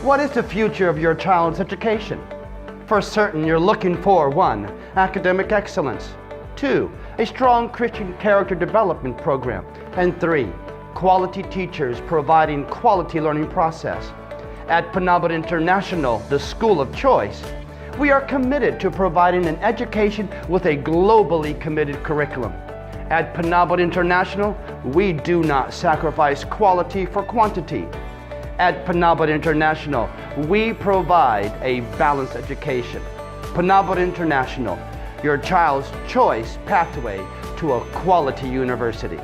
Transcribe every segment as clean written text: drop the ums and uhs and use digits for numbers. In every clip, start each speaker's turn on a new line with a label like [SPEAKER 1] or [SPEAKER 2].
[SPEAKER 1] What is the future of your child's education? For certain, you're looking for 1. Academic excellence, 2. A strong Christian character development program, and 3. Quality teachers providing quality learning process. At Penobot International, the school of choice, we are committed to providing an education with a globally committed curriculum. At Penobot International, we do not sacrifice quality for quantity. At Penobot International, we provide a balanced education. Penobot International, your child's choice pathway to a quality university.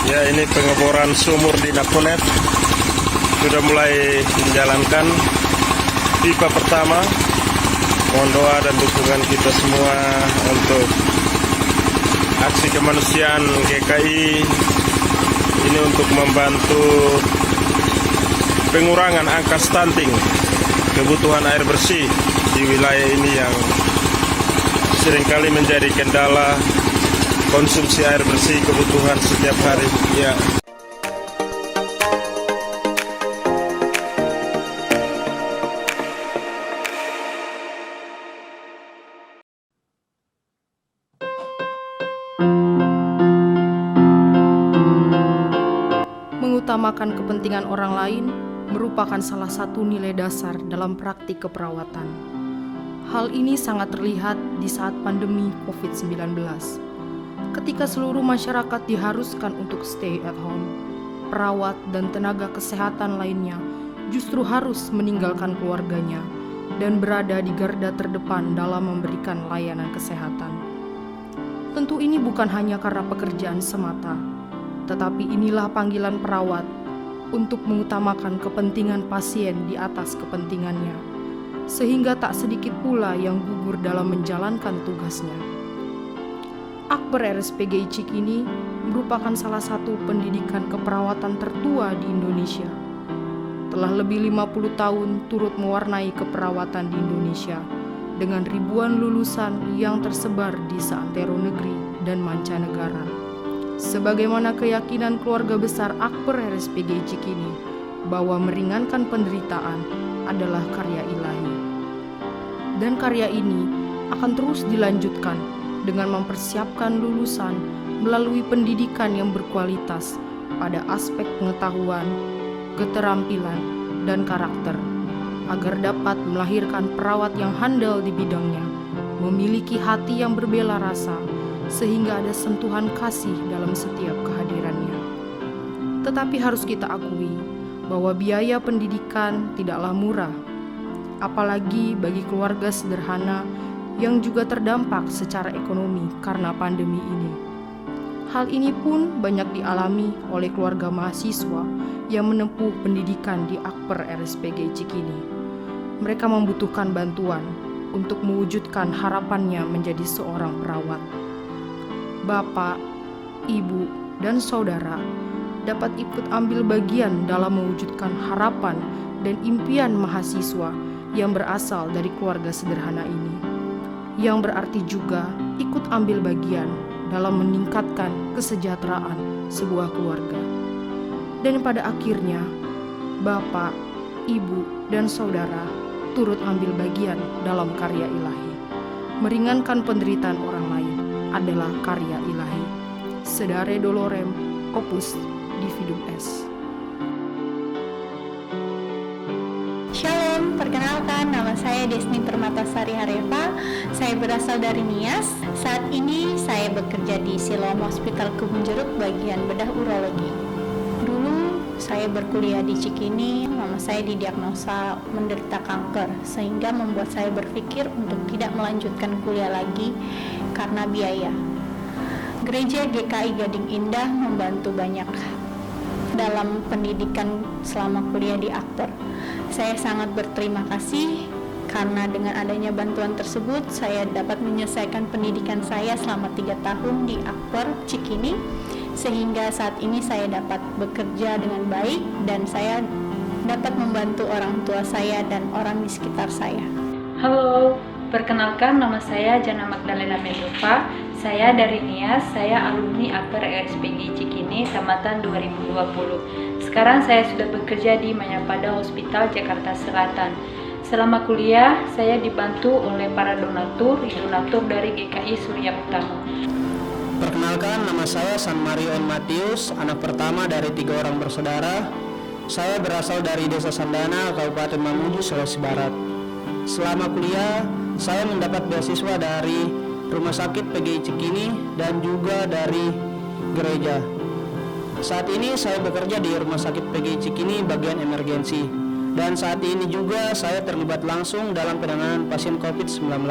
[SPEAKER 2] Ya, ini pengeboran sumur di Naponet sudah mulai menjalankan pipa pertama. Mohon doa dan dukungan kita semua untuk aksi kemanusiaan GKI ini untuk membantu pengurangan angka stunting, kebutuhan air bersih di wilayah ini yang seringkali menjadi kendala konsumsi air bersih kebutuhan setiap hari. Ya.
[SPEAKER 3] Mengutamakan kepentingan orang lain merupakan salah satu nilai dasar dalam praktik keperawatan. Hal ini sangat terlihat di saat pandemi COVID-19. Ketika seluruh masyarakat diharuskan untuk stay at home, perawat dan tenaga kesehatan lainnya justru harus meninggalkan keluarganya dan berada di garda terdepan dalam memberikan layanan kesehatan. Tentu ini bukan hanya karena pekerjaan semata, tetapi inilah panggilan perawat untuk mengutamakan kepentingan pasien di atas kepentingannya, sehingga tak sedikit pula yang gugur dalam menjalankan tugasnya. Akper RSPGI Cikini merupakan salah satu pendidikan keperawatan tertua di Indonesia. Telah lebih 50 tahun turut mewarnai keperawatan di Indonesia dengan ribuan lulusan yang tersebar di seantero negeri dan mancanegara. Sebagaimana keyakinan keluarga besar Akper RSPGI Cikini bahwa meringankan penderitaan adalah karya ilahi. Dan karya ini akan terus dilanjutkan dengan mempersiapkan lulusan melalui pendidikan yang berkualitas pada aspek pengetahuan, keterampilan, dan karakter, agar dapat melahirkan perawat yang handal di bidangnya, memiliki hati yang berbela rasa, sehingga ada sentuhan kasih dalam setiap kehadirannya. Tetapi harus kita akui bahwa biaya pendidikan tidaklah murah, apalagi bagi keluarga sederhana yang juga terdampak secara ekonomi karena pandemi ini. Hal ini pun banyak dialami oleh keluarga mahasiswa yang menempuh pendidikan di Akper RSPGI Cikini. Mereka membutuhkan bantuan untuk mewujudkan harapannya menjadi seorang perawat. Bapak, Ibu, dan Saudara dapat ikut ambil bagian dalam mewujudkan harapan dan impian mahasiswa yang berasal dari keluarga sederhana ini, yang berarti juga ikut ambil bagian dalam meningkatkan kesejahteraan sebuah keluarga. Dan pada akhirnya, Bapak, Ibu, dan Saudara turut ambil bagian dalam karya ilahi. Meringankan penderitaan orang lain adalah karya ilahi. Sedare dolorem opus dividum est.
[SPEAKER 4] Shalom, perkenalkan nama saya Desni Permatasari Hareva. Saya berasal dari Nias. Saat ini saya bekerja di Siloam Hospital Kebun Jeruk bagian bedah urologi. Dulu saya berkuliah di Cikini, mama saya didiagnosa menderita kanker, sehingga membuat saya berpikir untuk tidak melanjutkan kuliah lagi karena biaya. Gereja GKI Gading Indah membantu banyak dalam pendidikan selama kuliah di Akper. Saya sangat berterima kasih karena dengan adanya bantuan tersebut saya dapat menyelesaikan pendidikan saya selama 3 tahun di Akper Cikini, sehingga saat ini saya dapat bekerja dengan baik dan saya dapat membantu orang tua saya dan orang di sekitar saya.
[SPEAKER 5] Halo, perkenalkan nama saya Jana Magdalena Mendoza. Saya dari Nias, saya alumni Akper RSPG Cikini tamatan 2020. Sekarang saya sudah bekerja di Mayapada Hospital Jakarta Selatan. Selama kuliah, saya dibantu oleh para donatur dari GKI Surya Utama.
[SPEAKER 6] Perkenalkan, nama saya San Marion Matius, anak pertama dari 3 orang bersaudara. Saya berasal dari Desa Sandana, Kabupaten Mamuju, Sulawesi Barat. Selama kuliah, saya mendapat beasiswa dari Rumah Sakit PGI Cikini dan juga dari gereja. Saat ini saya bekerja di Rumah Sakit PGI Cikini bagian emergensi. Dan saat ini juga saya terlibat langsung dalam penanganan pasien COVID-19.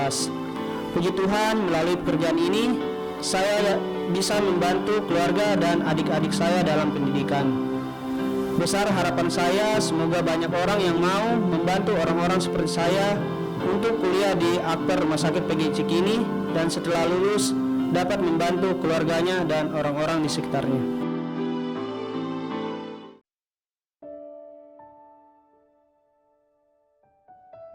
[SPEAKER 6] Puji Tuhan, melalui pekerjaan ini, saya bisa membantu keluarga dan adik-adik saya dalam pendidikan. Besar harapan saya, semoga banyak orang yang mau membantu orang-orang seperti saya untuk kuliah di Akper Rumah Sakit PGI Cikini dan setelah lulus dapat membantu keluarganya dan orang-orang di sekitarnya.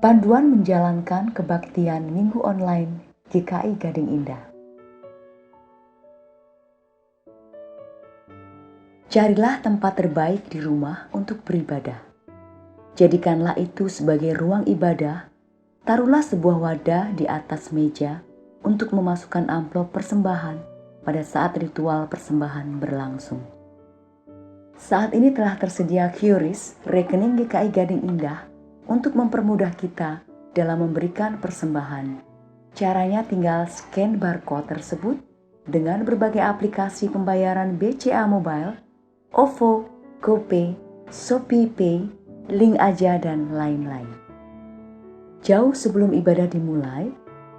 [SPEAKER 7] Panduan menjalankan kebaktian Minggu Online GKI Gading Indah. Carilah tempat terbaik di rumah untuk beribadah. Jadikanlah itu sebagai ruang ibadah. Taruhlah sebuah wadah di atas meja untuk memasukkan amplop persembahan pada saat ritual persembahan berlangsung. Saat ini telah tersedia QRIS, rekening GKI Gading Indah, untuk mempermudah kita dalam memberikan persembahan. Caranya tinggal scan barcode tersebut dengan berbagai aplikasi pembayaran BCA Mobile, OVO, GoPay, ShopeePay, Link Aja, dan lain-lain. Jauh sebelum ibadah dimulai,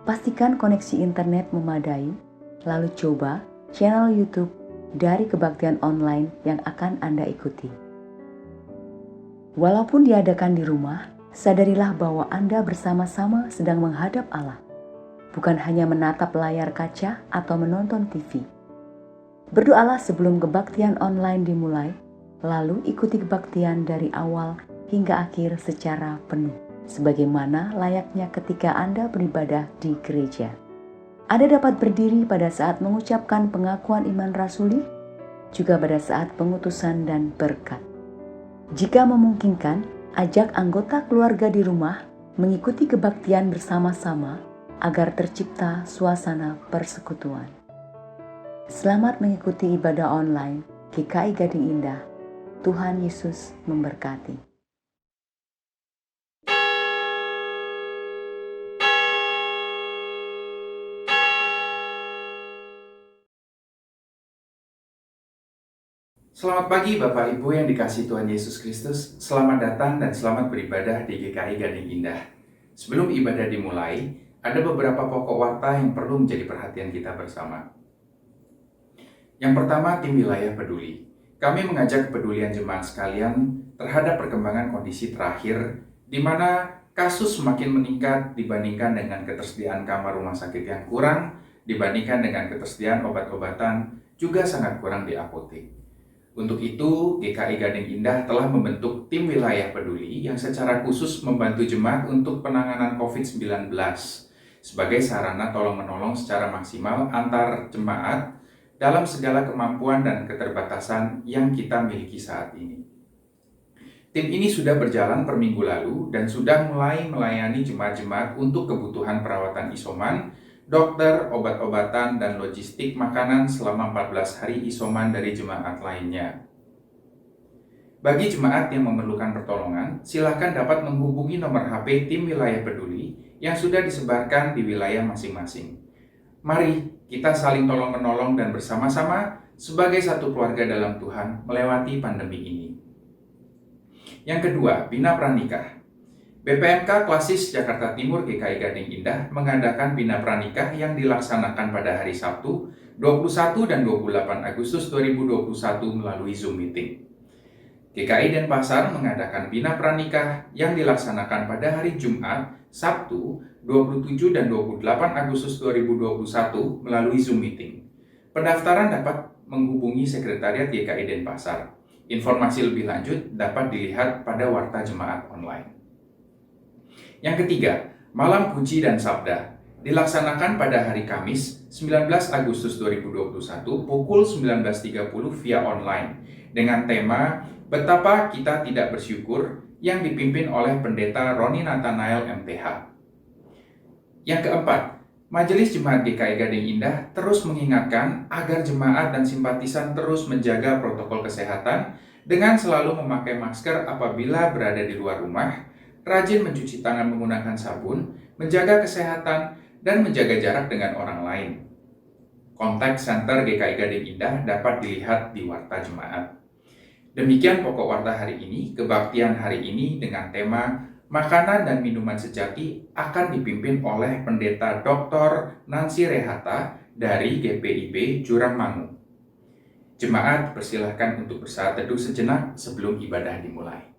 [SPEAKER 7] pastikan koneksi internet memadai, lalu coba channel YouTube dari kebaktian online yang akan Anda ikuti. Walaupun diadakan di rumah, sadarilah bahwa Anda bersama-sama sedang menghadap Allah, bukan hanya menatap layar kaca atau menonton TV. Berdoalah sebelum kebaktian online dimulai, lalu ikuti kebaktian dari awal hingga akhir secara penuh, sebagaimana layaknya ketika Anda beribadah di gereja. Anda dapat berdiri pada saat mengucapkan pengakuan iman rasuli, juga pada saat pengutusan dan berkat. Jika memungkinkan, ajak anggota keluarga di rumah mengikuti kebaktian bersama-sama agar tercipta suasana persekutuan. Selamat mengikuti ibadah online GKI Gading Indah. Tuhan Yesus memberkati.
[SPEAKER 8] Selamat pagi Bapak Ibu yang dikasihi Tuhan Yesus Kristus. Selamat datang dan selamat beribadah di GKI Gading Indah. Sebelum ibadah dimulai, ada beberapa pokok warta yang perlu menjadi perhatian kita bersama. Yang pertama, tim wilayah peduli. Kami mengajak kepedulian jemaat sekalian terhadap perkembangan kondisi terakhir, di mana kasus semakin meningkat dibandingkan dengan ketersediaan kamar rumah sakit yang kurang, dibandingkan dengan ketersediaan obat-obatan juga sangat kurang di apotek. Untuk itu, GKI Gading Indah telah membentuk tim wilayah peduli yang secara khusus membantu jemaat untuk penanganan COVID-19 sebagai sarana tolong-menolong secara maksimal antar jemaat dalam segala kemampuan dan keterbatasan yang kita miliki saat ini. Tim ini sudah berjalan per minggu lalu dan sudah mulai melayani jemaat-jemaat untuk kebutuhan perawatan isoman, dokter, obat-obatan, dan logistik makanan selama 14 hari isoman dari jemaat lainnya. Bagi jemaat yang memerlukan pertolongan, silakan dapat menghubungi nomor HP tim wilayah peduli yang sudah disebarkan di wilayah masing-masing. Mari kita saling tolong-menolong dan bersama-sama sebagai satu keluarga dalam Tuhan melewati pandemi ini. Yang kedua, Bina Pranikah. BPMK Klasis Jakarta Timur GKI Gading Indah mengadakan Bina Pranikah yang dilaksanakan pada hari Sabtu 21 dan 28 Agustus 2021 melalui Zoom Meeting. GKI Denpasar mengadakan Bina Pranikah yang dilaksanakan pada hari Jumat, Sabtu 27 dan 28 Agustus 2021 melalui Zoom Meeting. Pendaftaran dapat menghubungi Sekretariat GKI Denpasar. Informasi lebih lanjut dapat dilihat pada Warta Jemaat Online. Yang ketiga, Malam Puji dan Sabda dilaksanakan pada hari Kamis 19 Agustus 2021 pukul 19.30 via online dengan tema Betapa Kita Tidak Bersyukur yang dipimpin oleh Pendeta Roni Nathanael MTH. Yang keempat, Majelis Jemaat GKI Gading Indah terus mengingatkan agar jemaat dan simpatisan terus menjaga protokol kesehatan dengan selalu memakai masker apabila berada di luar rumah, rajin mencuci tangan menggunakan sabun, menjaga kesehatan, dan menjaga jarak dengan orang lain. Kontak Center GKI Gading Indah dapat dilihat di Warta Jemaat. Demikian pokok warta hari ini. Kebaktian hari ini dengan tema Makanan dan Minuman Sejati akan dipimpin oleh Pendeta Dr. Nancy Rehata dari GPIB Jurangmangu. Jemaat persilahkan untuk bersaat teduh sejenak sebelum ibadah dimulai.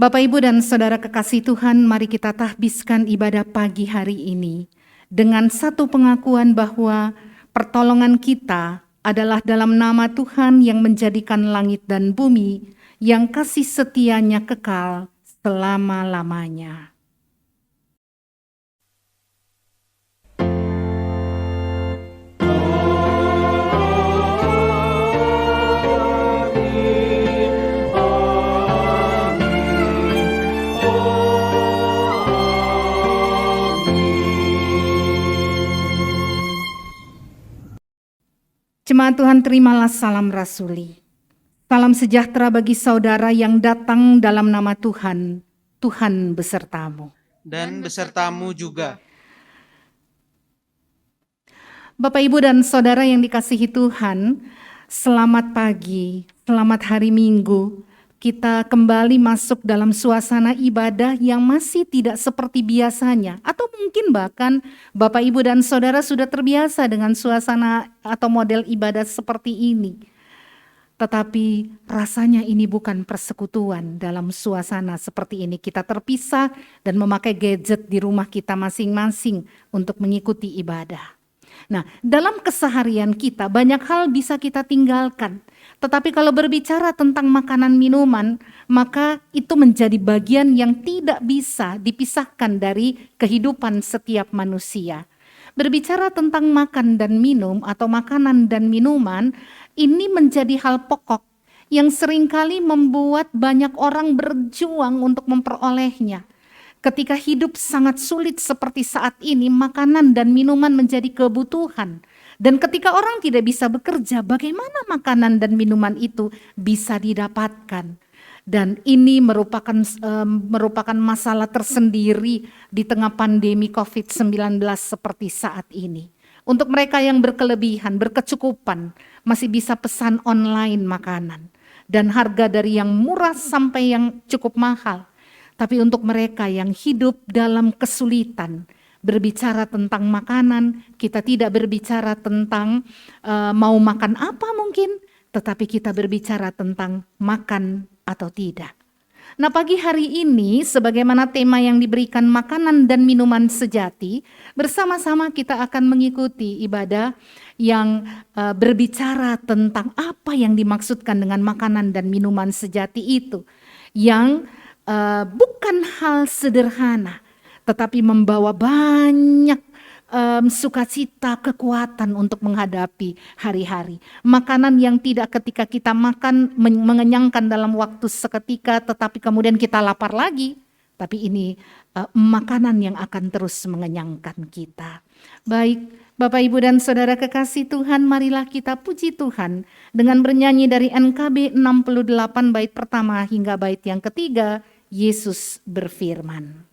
[SPEAKER 9] Bapak, Ibu, dan Saudara kekasih Tuhan, mari kita tahbiskan ibadah pagi hari ini dengan satu pengakuan bahwa pertolongan kita adalah dalam nama Tuhan yang menjadikan langit dan bumi, yang kasih setianya kekal selama-lamanya. Jemaat Tuhan, terimalah salam rasuli. Salam sejahtera bagi saudara yang datang dalam nama Tuhan. Tuhan besertamu.
[SPEAKER 6] Dan besertamu juga.
[SPEAKER 9] Bapak, Ibu, dan saudara yang dikasihi Tuhan, selamat pagi, selamat hari Minggu. Kita kembali masuk dalam suasana ibadah yang masih tidak seperti biasanya. Atau mungkin bahkan Bapak, Ibu, dan Saudara sudah terbiasa dengan suasana atau model ibadah seperti ini. Tetapi rasanya ini bukan persekutuan dalam suasana seperti ini. Kita terpisah dan memakai gadget di rumah kita masing-masing untuk mengikuti ibadah. Nah, dalam keseharian kita banyak hal bisa kita tinggalkan. Tetapi kalau berbicara tentang makanan minuman, maka itu menjadi bagian yang tidak bisa dipisahkan dari kehidupan setiap manusia. Berbicara tentang makan dan minum atau makanan dan minuman, ini menjadi hal pokok yang seringkali membuat banyak orang berjuang untuk memperolehnya. Ketika hidup sangat sulit seperti saat ini, makanan dan minuman menjadi kebutuhan. Dan ketika orang tidak bisa bekerja, bagaimana makanan dan minuman itu bisa didapatkan? Dan ini merupakan masalah tersendiri di tengah pandemi COVID-19 seperti saat ini. Untuk mereka yang berkelebihan, berkecukupan, masih bisa pesan online makanan. Dan harga dari yang murah sampai yang cukup mahal. Tapi untuk mereka yang hidup dalam kesulitan, berbicara tentang makanan, kita tidak berbicara tentang mau makan apa mungkin, tetapi kita berbicara tentang makan atau tidak. Nah, pagi hari ini sebagaimana tema yang diberikan makanan dan minuman sejati, bersama-sama kita akan mengikuti ibadah yang berbicara tentang apa yang dimaksudkan dengan makanan dan minuman sejati itu, yang bukan hal sederhana, tetapi membawa banyak sukacita, kekuatan untuk menghadapi hari-hari. Makanan yang tidak ketika kita makan mengenyangkan dalam waktu seketika, tetapi kemudian kita lapar lagi. Tapi ini makanan yang akan terus mengenyangkan kita. Baik, Bapak, Ibu, dan Saudara kekasih Tuhan, marilah kita puji Tuhan dengan bernyanyi dari NKB 68 bait pertama hingga bait yang ketiga, Yesus berfirman.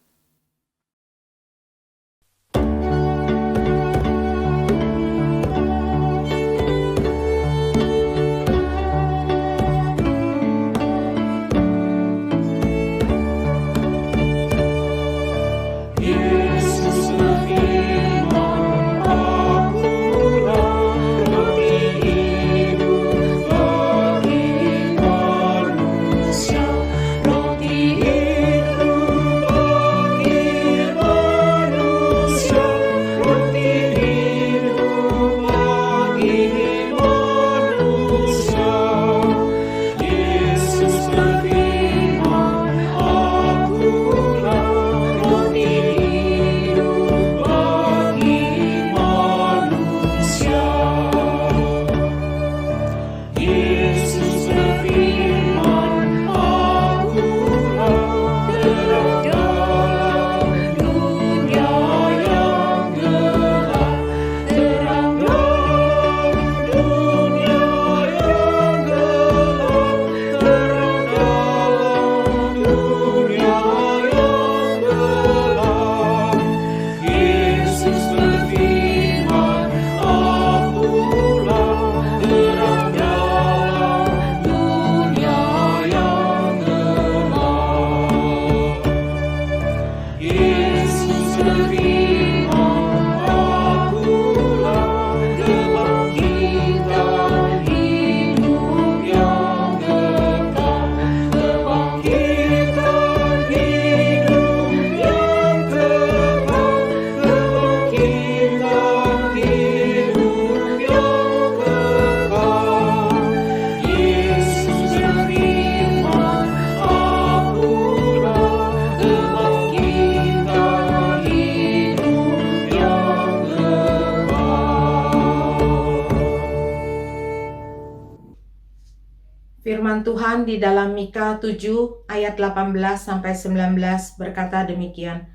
[SPEAKER 10] Firman Tuhan di dalam Mika 7 ayat 18-19 berkata demikian.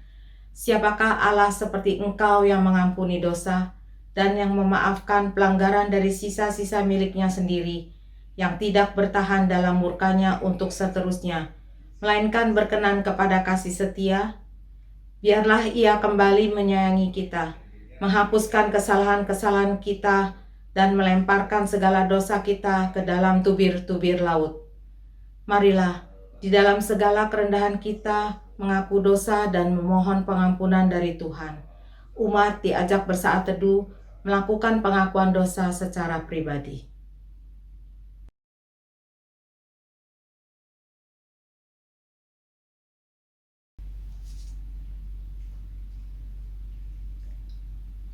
[SPEAKER 10] Siapakah Allah seperti engkau yang mengampuni dosa dan yang memaafkan pelanggaran dari sisa-sisa miliknya sendiri, yang tidak bertahan dalam murkanya untuk seterusnya, melainkan berkenan kepada kasih setia? Biarlah ia kembali menyayangi kita, menghapuskan kesalahan-kesalahan kita, dan melemparkan segala dosa kita ke dalam tubir-tubir laut. Marilah, di dalam segala kerendahan kita, mengaku dosa dan memohon pengampunan dari Tuhan. Umat diajak bersaat teduh, melakukan pengakuan dosa secara pribadi.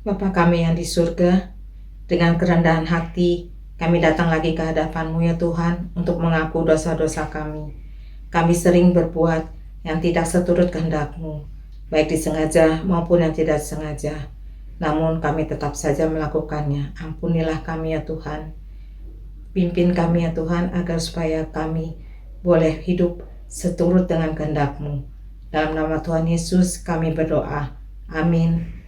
[SPEAKER 10] Bapa kami yang di surga, dengan kerendahan hati, kami datang lagi ke hadapan-Mu ya Tuhan untuk mengaku dosa-dosa kami. Kami sering berbuat yang tidak seturut kehendak-Mu, baik disengaja maupun yang tidak sengaja. Namun kami tetap saja melakukannya. Ampunilah kami ya Tuhan. Pimpin kami ya Tuhan agar supaya kami boleh hidup seturut dengan kehendak-Mu. Dalam nama Tuhan Yesus kami berdoa. Amin.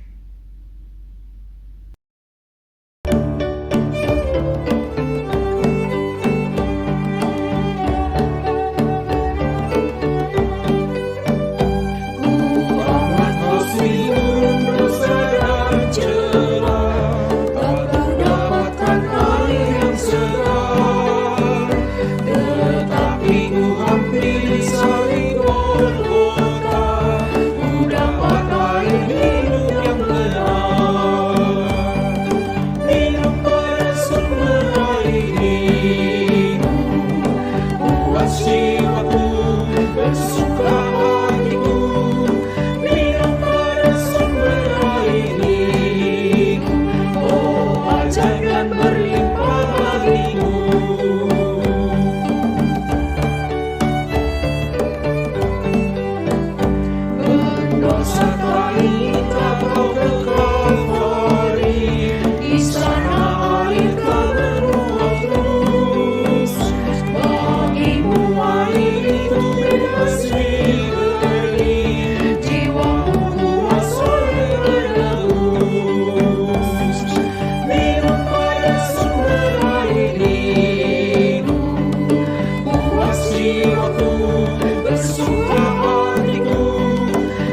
[SPEAKER 11] bersuka hatiku,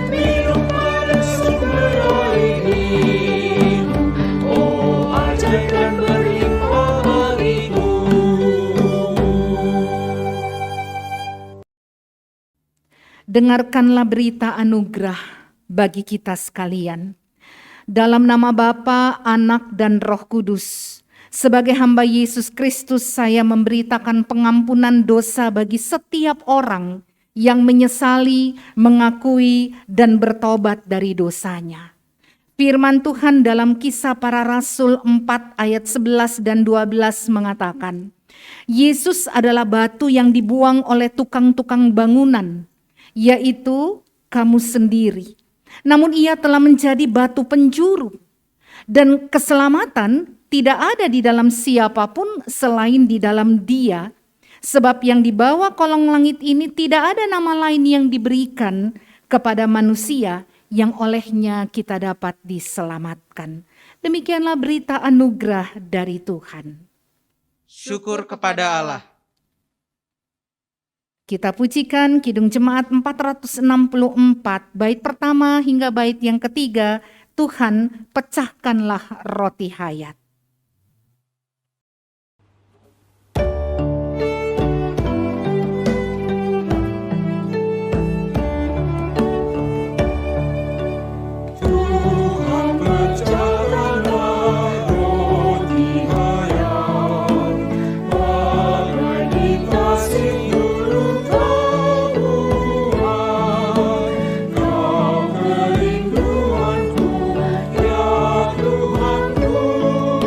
[SPEAKER 11] minum pada sumber air hidup. Oh, ajaib dan berlimpah bagiku.
[SPEAKER 9] Dengarkanlah berita anugerah bagi kita sekalian. Dalam nama Bapa, Anak, dan Roh Kudus, sebagai hamba Yesus Kristus, saya memberitakan pengampunan dosa bagi setiap orang yang menyesali, mengakui, dan bertobat dari dosanya. Firman Tuhan dalam Kisah Para Rasul 4 ayat 11 dan 12 mengatakan, Yesus adalah batu yang dibuang oleh tukang-tukang bangunan, yaitu kamu sendiri. Namun ia telah menjadi batu penjuru, dan keselamatan tidak ada di dalam siapapun selain di dalam Dia, sebab yang di bawah kolong langit ini tidak ada nama lain yang diberikan kepada manusia yang olehnya kita dapat diselamatkan. Demikianlah berita anugerah dari Tuhan.
[SPEAKER 12] Syukur kepada Allah.
[SPEAKER 9] Kita pujikan Kidung Jemaat 464, bait pertama hingga bait yang ketiga, Tuhan pecahkanlah roti hayat.
[SPEAKER 11] Tuhanku,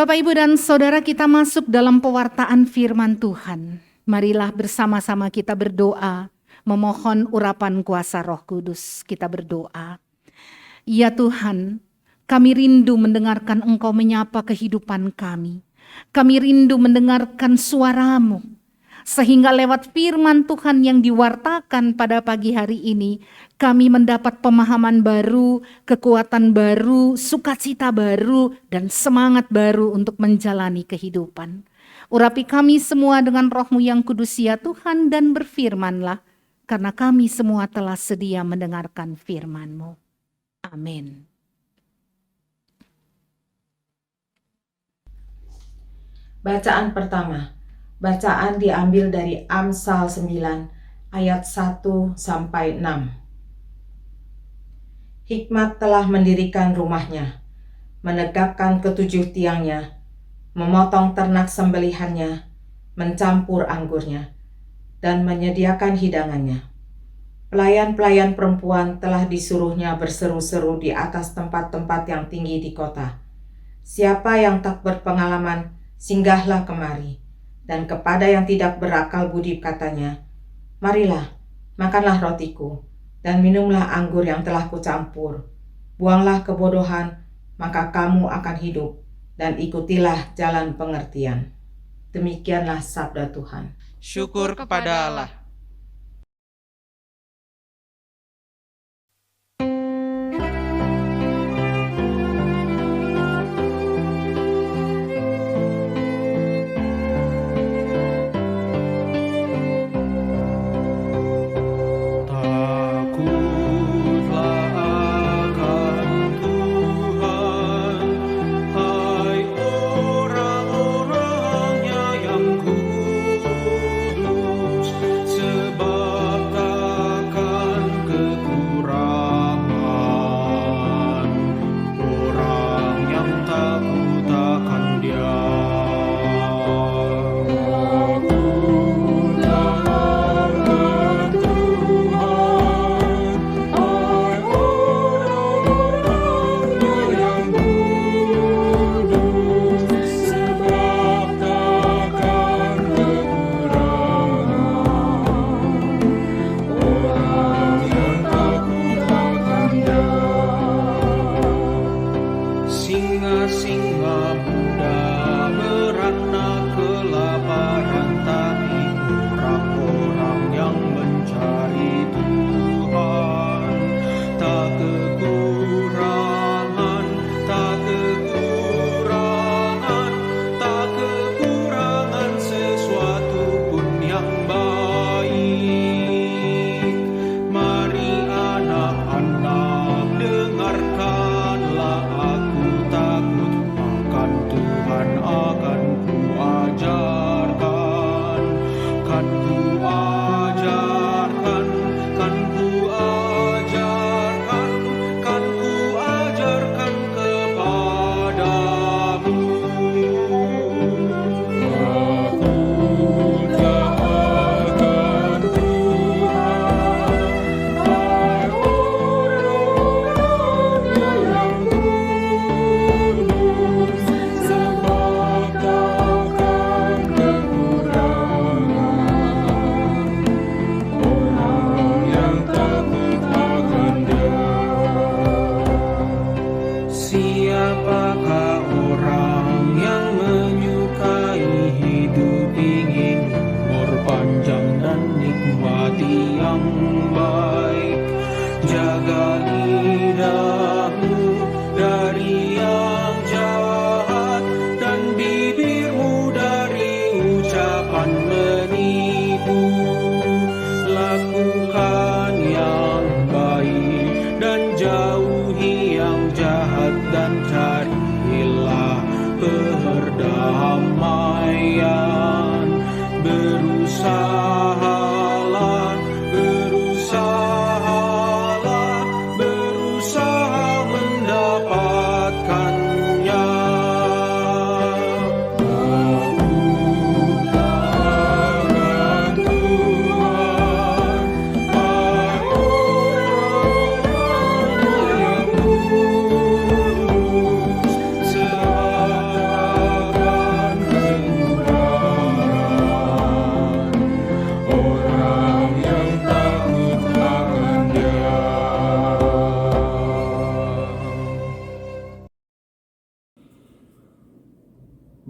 [SPEAKER 9] Bapak, Ibu, dan Saudara, kita masuk dalam pewartaan firman Tuhan. Marilah bersama-sama kita berdoa, memohon urapan kuasa Roh Kudus. Kita berdoa. Ya Tuhan, kami rindu mendengarkan Engkau menyapa kehidupan kami. Kami rindu mendengarkan suara-Mu. Sehingga lewat firman Tuhan yang diwartakan pada pagi hari ini, kami mendapat pemahaman baru, kekuatan baru, sukacita baru, dan semangat baru untuk menjalani kehidupan. Urapi kami semua dengan Roh-Mu yang kudus ya Tuhan, dan berfirmanlah, karena kami semua telah sedia mendengarkan firman-Mu. Amin.
[SPEAKER 10] Bacaan pertama. Bacaan diambil dari Amsal 9 ayat 1 sampai 6. Hikmat telah mendirikan rumahnya, menegakkan ketujuh tiangnya, memotong ternak sembelihannya, mencampur anggurnya, dan menyediakan hidangannya. Pelayan-pelayan perempuan telah disuruhnya berseru-seru di atas tempat-tempat yang tinggi di kota. Siapa yang tak berpengalaman, singgahlah kemari. Dan kepada yang tidak berakal budi katanya, marilah, makanlah rotiku, dan minumlah anggur yang telah kucampur. Buanglah kebodohan, maka kamu akan hidup, dan ikutilah jalan pengertian. Demikianlah sabda Tuhan.
[SPEAKER 12] Syukur kepada Allah.
[SPEAKER 11] Orang-orangnya yang kudus, jauhi yang jahat dan carilah perdamaian. Berusahalah, berusaha mendapatkannya.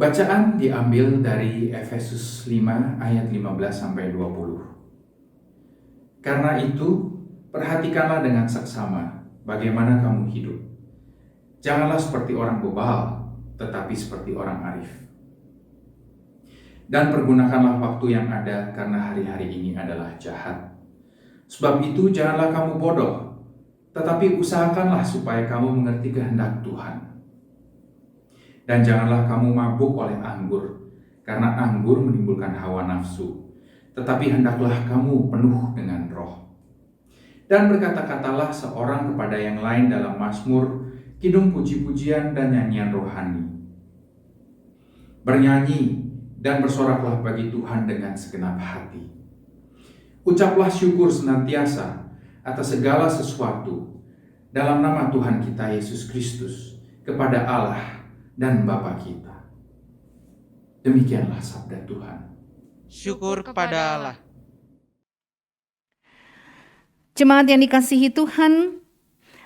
[SPEAKER 8] Bacaan diambil dari Efesus 5 ayat 15-20. Karena itu, perhatikanlah dengan seksama bagaimana kamu hidup. Janganlah seperti orang bebal, tetapi seperti orang arif. Dan pergunakanlah waktu yang ada karena hari-hari ini adalah jahat. Sebab itu janganlah kamu bodoh, tetapi usahakanlah supaya kamu mengerti kehendak Tuhan. Dan janganlah kamu mabuk oleh anggur, karena anggur menimbulkan hawa nafsu, tetapi hendaklah kamu penuh dengan roh. Dan berkata-katalah seorang kepada yang lain dalam mazmur, kidung puji-pujian dan nyanyian rohani. Bernyanyi dan bersoraklah bagi Tuhan dengan segenap hati. Ucaplah syukur senantiasa atas segala sesuatu dalam nama Tuhan kita Yesus Kristus kepada Allah dan Bapa kita. Demikianlah sabda Tuhan.
[SPEAKER 12] Syukur kepada Allah.
[SPEAKER 9] Jemaat yang dikasihi Tuhan,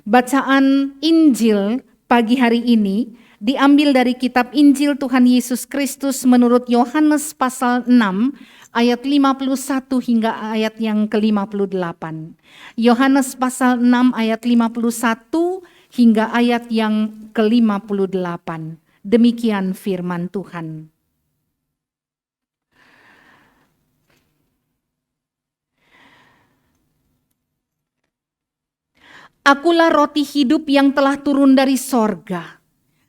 [SPEAKER 9] bacaan Injil pagi hari ini diambil dari kitab Injil Tuhan Yesus Kristus menurut Yohanes pasal 6 ayat 51 hingga ayat yang ke-58. Yohanes pasal 6 ayat 51 hingga ayat yang ke-58. Demikian firman Tuhan. Akulah roti hidup yang telah turun dari sorga.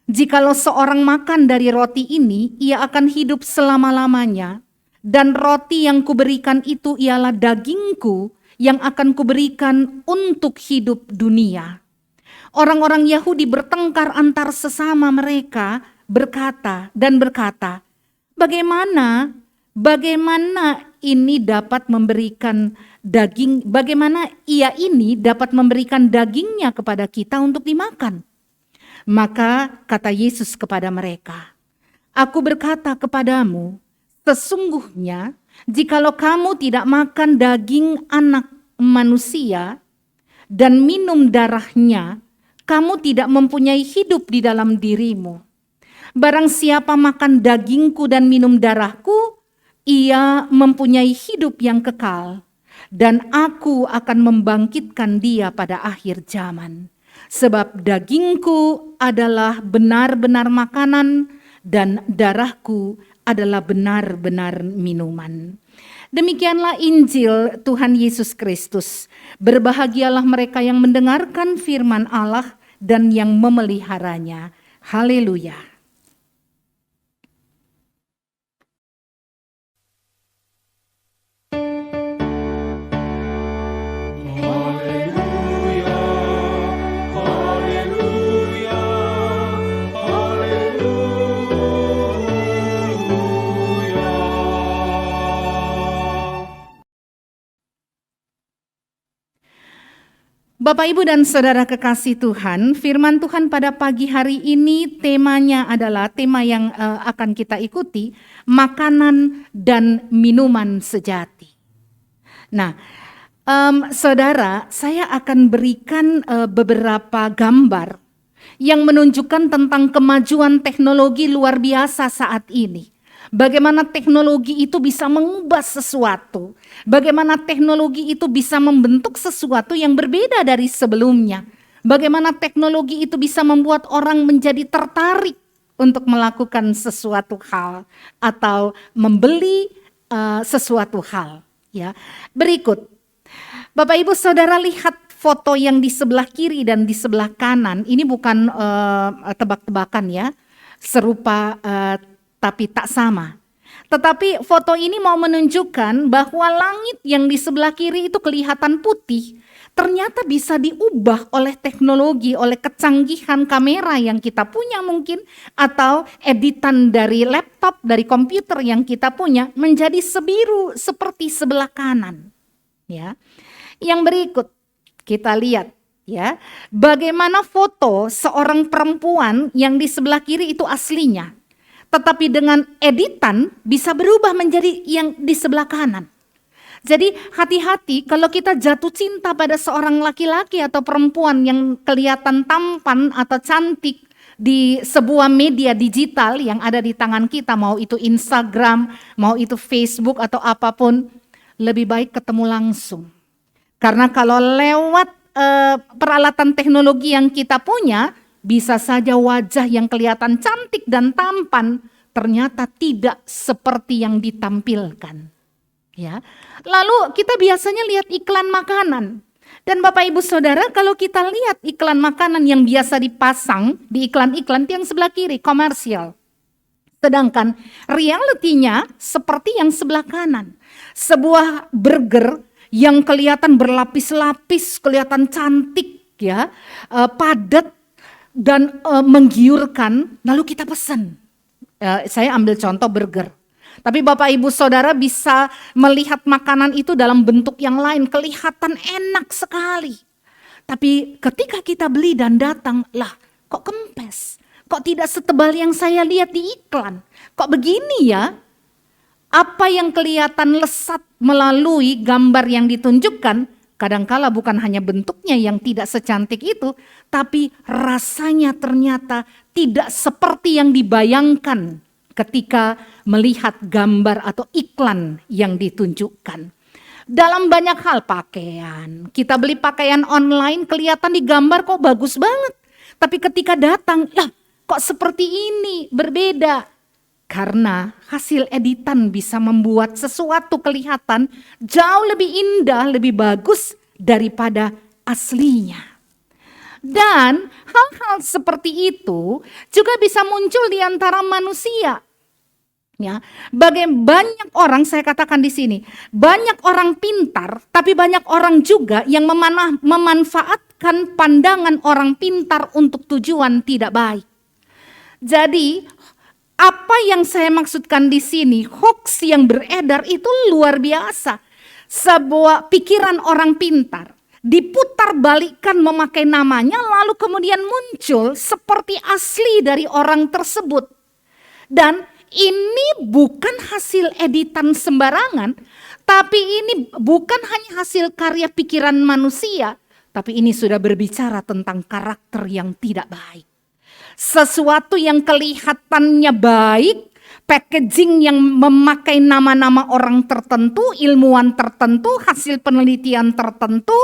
[SPEAKER 9] Jikalau seorang makan dari roti ini, ia akan hidup selama-lamanya. Dan roti yang kuberikan itu ialah dagingku yang akan kuberikan untuk hidup dunia. Orang-orang Yahudi bertengkar antar sesama mereka berkata, bagaimana ini dapat memberikan daging, bagaimana ia ini dapat memberikan dagingnya kepada kita untuk dimakan? Maka kata Yesus kepada mereka, aku berkata kepadamu, sesungguhnya jikalau kamu tidak makan daging anak manusia dan minum darahnya, kamu tidak mempunyai hidup di dalam dirimu. Barang siapa makan dagingku dan minum darahku, ia mempunyai hidup yang kekal, dan aku akan membangkitkan dia pada akhir zaman. Sebab dagingku adalah benar-benar makanan, dan darahku adalah benar-benar minuman. Demikianlah Injil Tuhan Yesus Kristus. Berbahagialah mereka yang mendengarkan firman Allah dan yang memeliharanya. Haleluya. Bapak, Ibu, dan Saudara kekasih Tuhan, firman Tuhan pada pagi hari ini temanya adalah tema yang akan kita ikuti, makanan dan minuman sejati. Nah, Saudara, saya akan berikan beberapa gambar yang menunjukkan tentang kemajuan teknologi luar biasa saat ini. Bagaimana teknologi itu bisa mengubah sesuatu. Bagaimana teknologi itu bisa membentuk sesuatu yang berbeda dari sebelumnya. Bagaimana teknologi itu bisa membuat orang menjadi tertarik untuk melakukan sesuatu hal atau membeli sesuatu hal. Ya, berikut. Bapak Ibu Saudara lihat foto yang di sebelah kiri dan di sebelah kanan, ini bukan tebak-tebakan ya, serupa tapi tak sama. Tetapi foto ini mau menunjukkan bahwa langit yang di sebelah kiri itu kelihatan putih, ternyata bisa diubah oleh teknologi, oleh kecanggihan kamera yang kita punya mungkin, atau editan dari laptop, dari komputer yang kita punya, menjadi sebiru seperti sebelah kanan. Ya. Yang berikut kita lihat ya, bagaimana foto seorang perempuan yang di sebelah kiri itu aslinya, tetapi dengan editan bisa berubah menjadi yang di sebelah kanan. Jadi hati-hati kalau kita jatuh cinta pada seorang laki-laki atau perempuan yang kelihatan tampan atau cantik di sebuah media digital yang ada di tangan kita, mau itu Instagram, mau itu Facebook atau apapun, lebih baik ketemu langsung. Karena kalau lewat peralatan teknologi yang kita punya, bisa saja wajah yang kelihatan cantik dan tampan ternyata tidak seperti yang ditampilkan. Ya. Lalu kita biasanya lihat iklan makanan. Dan Bapak Ibu Saudara, kalau kita lihat iklan makanan yang biasa dipasang di iklan-iklan itu yang sebelah kiri, komersial. Sedangkan realitinya seperti yang sebelah kanan. Sebuah burger yang kelihatan berlapis-lapis, kelihatan cantik ya, padat dan menggiurkan, lalu kita pesan. Saya ambil contoh burger. Tapi Bapak Ibu Saudara bisa melihat makanan itu dalam bentuk yang lain, kelihatan enak sekali. Tapi ketika kita beli dan datang, lah kok kempes, kok tidak setebal yang saya lihat di iklan, kok begini ya? Apa yang kelihatan lesat melalui gambar yang ditunjukkan, kadangkala bukan hanya bentuknya yang tidak secantik itu, tapi rasanya ternyata tidak seperti yang dibayangkan ketika melihat gambar atau iklan yang ditunjukkan. Dalam banyak hal, pakaian, kita beli pakaian online kelihatan di gambar kok bagus banget. Tapi ketika datang, lah kok seperti ini, berbeda. Karena hasil editan bisa membuat sesuatu kelihatan jauh lebih indah, lebih bagus daripada aslinya. Dan hal-hal seperti itu juga bisa muncul di antara manusia. Ya, banyak orang, saya katakan di sini, banyak orang pintar, tapi banyak orang juga yang memanfaatkan pandangan orang pintar untuk tujuan tidak baik. Jadi apa yang saya maksudkan di sini, hoax yang beredar itu luar biasa. Sebuah pikiran orang pintar diputar balikkan memakai namanya, lalu kemudian muncul seperti asli dari orang tersebut. Dan ini bukan hasil editan sembarangan, tapi ini bukan hanya hasil karya pikiran manusia, tapi ini sudah berbicara tentang karakter yang tidak baik. Sesuatu yang kelihatannya baik, packaging yang memakai nama-nama orang tertentu, ilmuwan tertentu, hasil penelitian tertentu,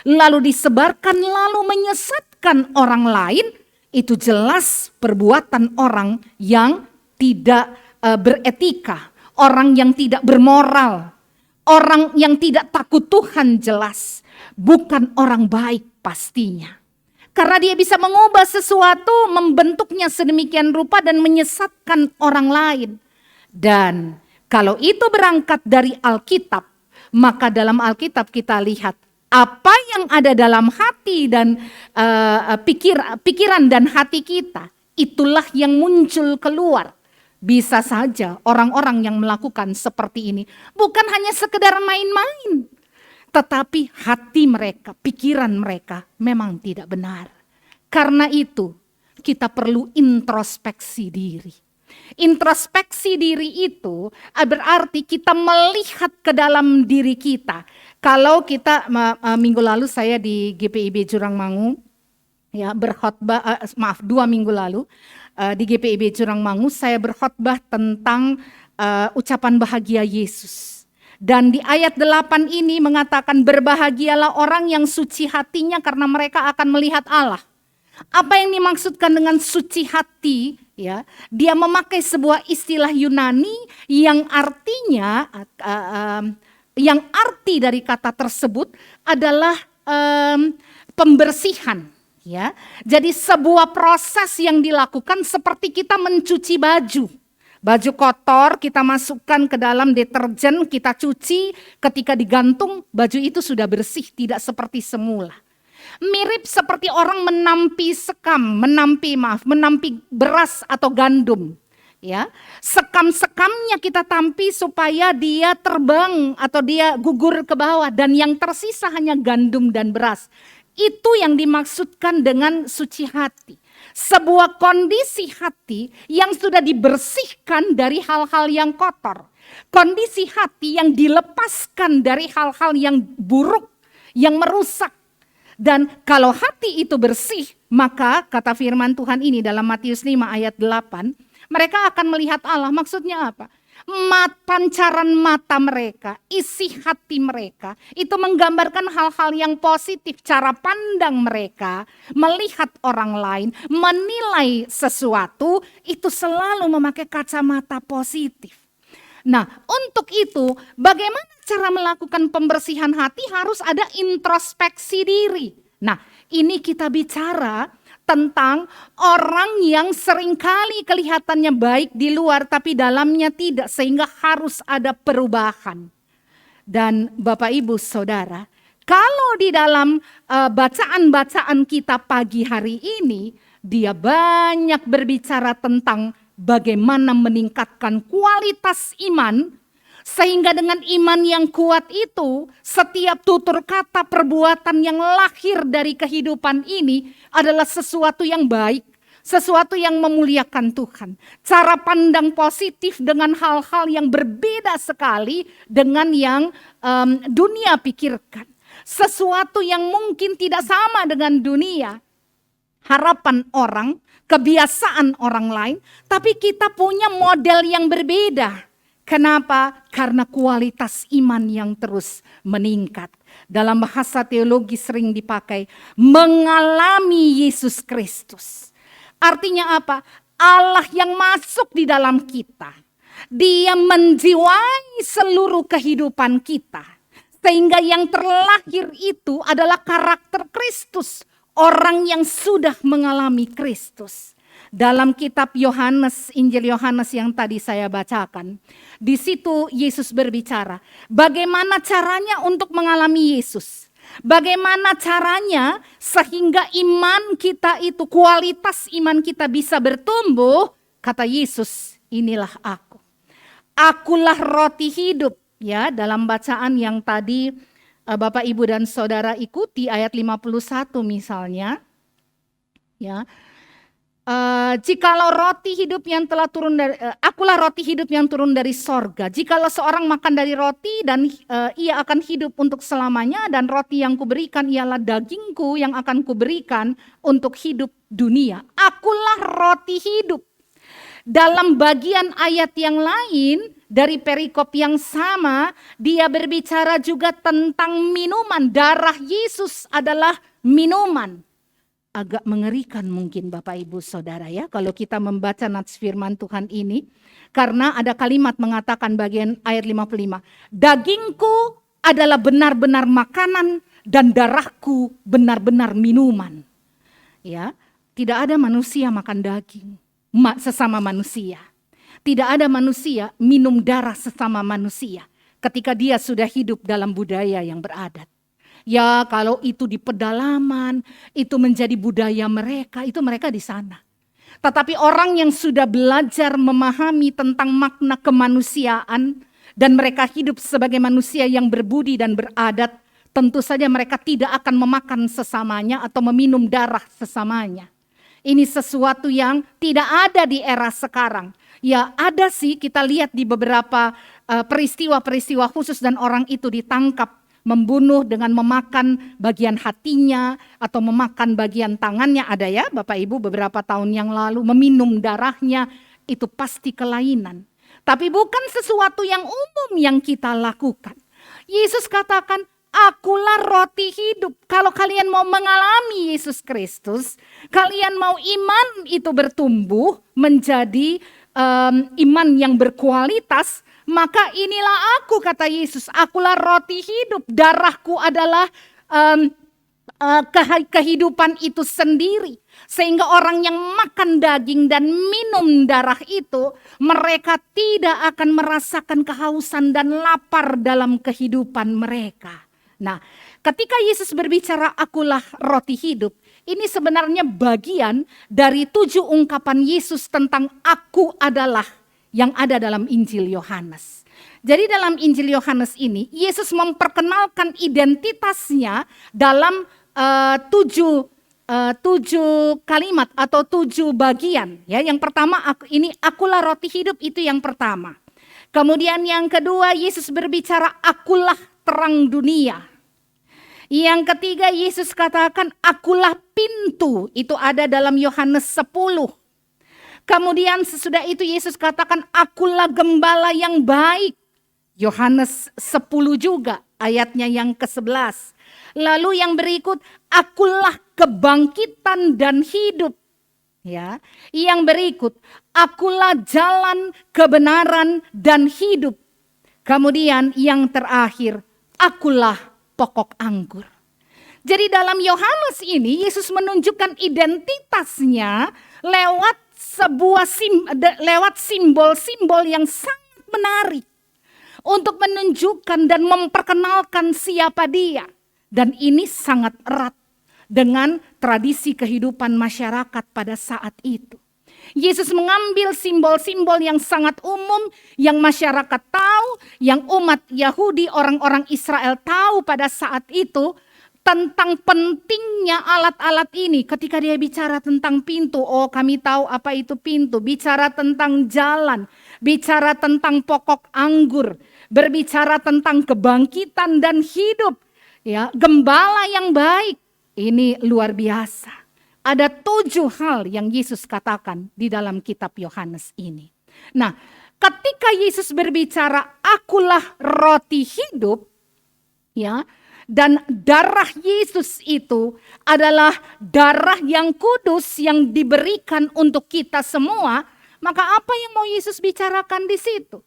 [SPEAKER 9] lalu disebarkan, lalu menyesatkan orang lain, itu jelas perbuatan orang yang tidak beretika, orang yang tidak bermoral, orang yang tidak takut Tuhan jelas, bukan orang baik pastinya. Karena dia bisa mengubah sesuatu, membentuknya sedemikian rupa dan menyesatkan orang lain. Dan kalau itu berangkat dari Alkitab, maka dalam Alkitab kita lihat apa yang ada dalam hati dan pikiran dan hati kita, itulah yang muncul keluar. Bisa saja orang-orang yang melakukan seperti ini bukan hanya sekedar main-main, tetapi hati mereka, pikiran mereka memang tidak benar. Karena itu kita perlu introspeksi diri. Introspeksi diri itu berarti kita melihat ke dalam diri kita. Kalau kita minggu lalu saya di GPIB Jurangmangu ya berkhotbah, 2 minggu lalu di GPIB Jurangmangu saya berkhotbah tentang ucapan bahagia Yesus. Dan di ayat 8 ini mengatakan berbahagialah orang yang suci hatinya karena mereka akan melihat Allah. Apa yang dimaksudkan dengan suci hati? Ya, dia memakai sebuah istilah Yunani yang artinya, yang arti dari kata tersebut adalah pembersihan. Ya, jadi sebuah proses yang dilakukan seperti kita mencuci baju. Baju kotor kita masukkan ke dalam deterjen, kita cuci, ketika digantung baju itu sudah bersih, tidak seperti semula. Mirip seperti orang menampi beras atau gandum. Ya, sekam-sekamnya kita tampi supaya dia terbang atau dia gugur ke bawah, dan yang tersisa hanya gandum dan beras. Itu yang dimaksudkan dengan suci hati. Sebuah kondisi hati yang sudah dibersihkan dari hal-hal yang kotor. Kondisi hati yang dilepaskan dari hal-hal yang buruk, yang merusak. Dan kalau hati itu bersih, maka kata firman Tuhan ini dalam Matius 5 ayat 8, mereka akan melihat Allah. Maksudnya apa? Pancaran mata mereka, isi hati mereka, itu menggambarkan hal-hal yang positif. Cara pandang mereka, melihat orang lain, menilai sesuatu, itu selalu memakai kacamata positif. Nah, untuk itu, bagaimana cara melakukan pembersihan hati? Harus ada introspeksi diri. Nah, ini kita bicara tentang orang yang seringkali kelihatannya baik di luar tapi dalamnya tidak, sehingga harus ada perubahan. Dan Bapak Ibu Saudara, kalau di dalam bacaan-bacaan kita pagi hari ini, dia banyak berbicara tentang bagaimana meningkatkan kualitas iman, sehingga dengan iman yang kuat itu, setiap tutur kata perbuatan yang lahir dari kehidupan ini adalah sesuatu yang baik, sesuatu yang memuliakan Tuhan. Cara pandang positif dengan hal-hal yang berbeda sekali dengan yang dunia pikirkan. Sesuatu yang mungkin tidak sama dengan dunia. Harapan orang, kebiasaan orang lain, tapi kita punya model yang berbeda. Kenapa? Karena kualitas iman yang terus meningkat. Dalam bahasa teologi sering dipakai mengalami Yesus Kristus. Artinya apa? Allah yang masuk di dalam kita. Dia menjiwai seluruh kehidupan kita. Sehingga yang terlahir itu adalah karakter Kristus. Orang yang sudah mengalami Kristus. Dalam kitab Yohanes, Injil Yohanes yang tadi saya bacakan, di situ Yesus berbicara, bagaimana caranya untuk mengalami Yesus? Bagaimana caranya sehingga iman kita itu, kualitas iman kita bisa bertumbuh? Kata Yesus, inilah aku. Akulah roti hidup. Ya, dalam bacaan yang tadi Bapak, Ibu, dan Saudara ikuti ayat 51 misalnya. Ya. Jikalau roti hidup yang telah turun dari akulah roti hidup yang turun dari sorga. Jikalau seorang makan dari roti dan ia akan hidup untuk selamanya, dan roti yang kuberikan ialah dagingku yang akan kuberikan untuk hidup dunia. Akulah roti hidup. Dalam bagian ayat yang lain dari perikop yang sama, dia berbicara juga tentang minuman. Darah Yesus adalah minuman. Agak mengerikan mungkin Bapak Ibu Saudara ya, kalau kita membaca nats firman Tuhan ini. Karena ada kalimat mengatakan bagian ayat 55. Dagingku adalah benar-benar makanan dan darahku benar-benar minuman. Ya, tidak ada manusia makan daging sesama manusia. Tidak ada manusia minum darah sesama manusia ketika dia sudah hidup dalam budaya yang beradat. Ya, kalau itu di pedalaman, itu menjadi budaya mereka, itu mereka di sana. Tetapi orang yang sudah belajar memahami tentang makna kemanusiaan dan mereka hidup sebagai manusia yang berbudi dan beradat, tentu saja mereka tidak akan memakan sesamanya atau meminum darah sesamanya. Ini sesuatu yang tidak ada di era sekarang. Ya, ada sih, kita lihat di beberapa peristiwa-peristiwa khusus dan orang itu ditangkap, membunuh dengan memakan bagian hatinya atau memakan bagian tangannya, ada ya Bapak Ibu beberapa tahun yang lalu, meminum darahnya, itu pasti kelainan. Tapi bukan sesuatu yang umum yang kita lakukan. Yesus katakan, akulah roti hidup. Kalau kalian mau mengalami Yesus Kristus, kalian mau iman itu bertumbuh menjadi iman yang berkualitas, maka inilah aku, kata Yesus, akulah roti hidup, darahku adalah kehidupan itu sendiri. Sehingga orang yang makan daging dan minum darah itu, mereka tidak akan merasakan kehausan dan lapar dalam kehidupan mereka. Nah, ketika Yesus berbicara akulah roti hidup, ini sebenarnya bagian dari 7 ungkapan Yesus tentang aku adalah yang ada dalam Injil Yohanes. Jadi dalam Injil Yohanes ini, Yesus memperkenalkan identitasnya dalam 7 kalimat atau 7 bagian. Ya, yang pertama ini akulah roti hidup, itu yang pertama. Kemudian yang kedua, Yesus berbicara akulah terang dunia. Yang ketiga, Yesus katakan akulah pintu, itu ada dalam Yohanes 10. Kemudian sesudah itu Yesus katakan akulah gembala yang baik. Yohanes 10 juga ayatnya yang ke-11. Lalu yang berikut akulah kebangkitan dan hidup. Ya, yang berikut akulah jalan, kebenaran dan hidup. Kemudian yang terakhir akulah pokok anggur. Jadi dalam Yohanes ini Yesus menunjukkan identitasnya lewat lewat simbol-simbol yang sangat menarik untuk menunjukkan dan memperkenalkan siapa dia. Dan ini sangat erat dengan tradisi kehidupan masyarakat pada saat itu. Yesus mengambil simbol-simbol yang sangat umum, yang masyarakat tahu, yang umat Yahudi, orang-orang Israel tahu pada saat itu, tentang pentingnya alat-alat ini. Ketika dia bicara tentang pintu, oh kami tahu apa itu pintu. Bicara tentang jalan, bicara tentang pokok anggur, berbicara tentang kebangkitan dan hidup. Ya, gembala yang baik, ini luar biasa. Ada 7 hal yang Yesus katakan di dalam kitab Yohanes ini. Nah, ketika Yesus berbicara akulah roti hidup, ya, dan darah Yesus itu adalah darah yang kudus yang diberikan untuk kita semua, maka apa yang mau Yesus bicarakan di situ?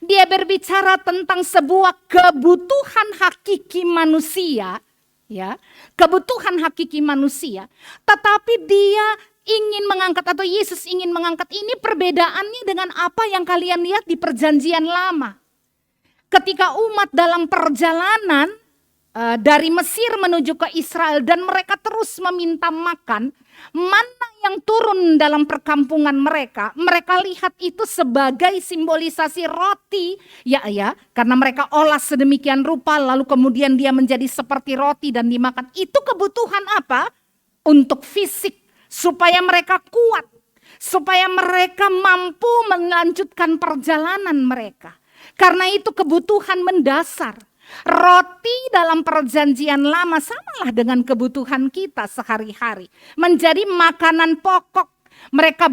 [SPEAKER 9] Dia berbicara tentang sebuah kebutuhan hakiki manusia, ya, kebutuhan hakiki manusia. Tetapi dia ingin mengangkat atau Yesus ingin mengangkat ini perbedaannya dengan apa yang kalian lihat di Perjanjian Lama. Ketika umat dalam perjalanan dari Mesir menuju ke Israel dan mereka terus meminta makan, mana yang turun dalam perkampungan mereka lihat itu sebagai simbolisasi roti, ya, karena mereka olah sedemikian rupa lalu kemudian dia menjadi seperti roti dan dimakan. Itu kebutuhan apa? Untuk fisik, supaya mereka kuat, supaya mereka mampu melanjutkan perjalanan mereka. Karena itu kebutuhan mendasar. Roti dalam Perjanjian Lama samalah dengan kebutuhan kita sehari-hari. Menjadi makanan pokok. Mereka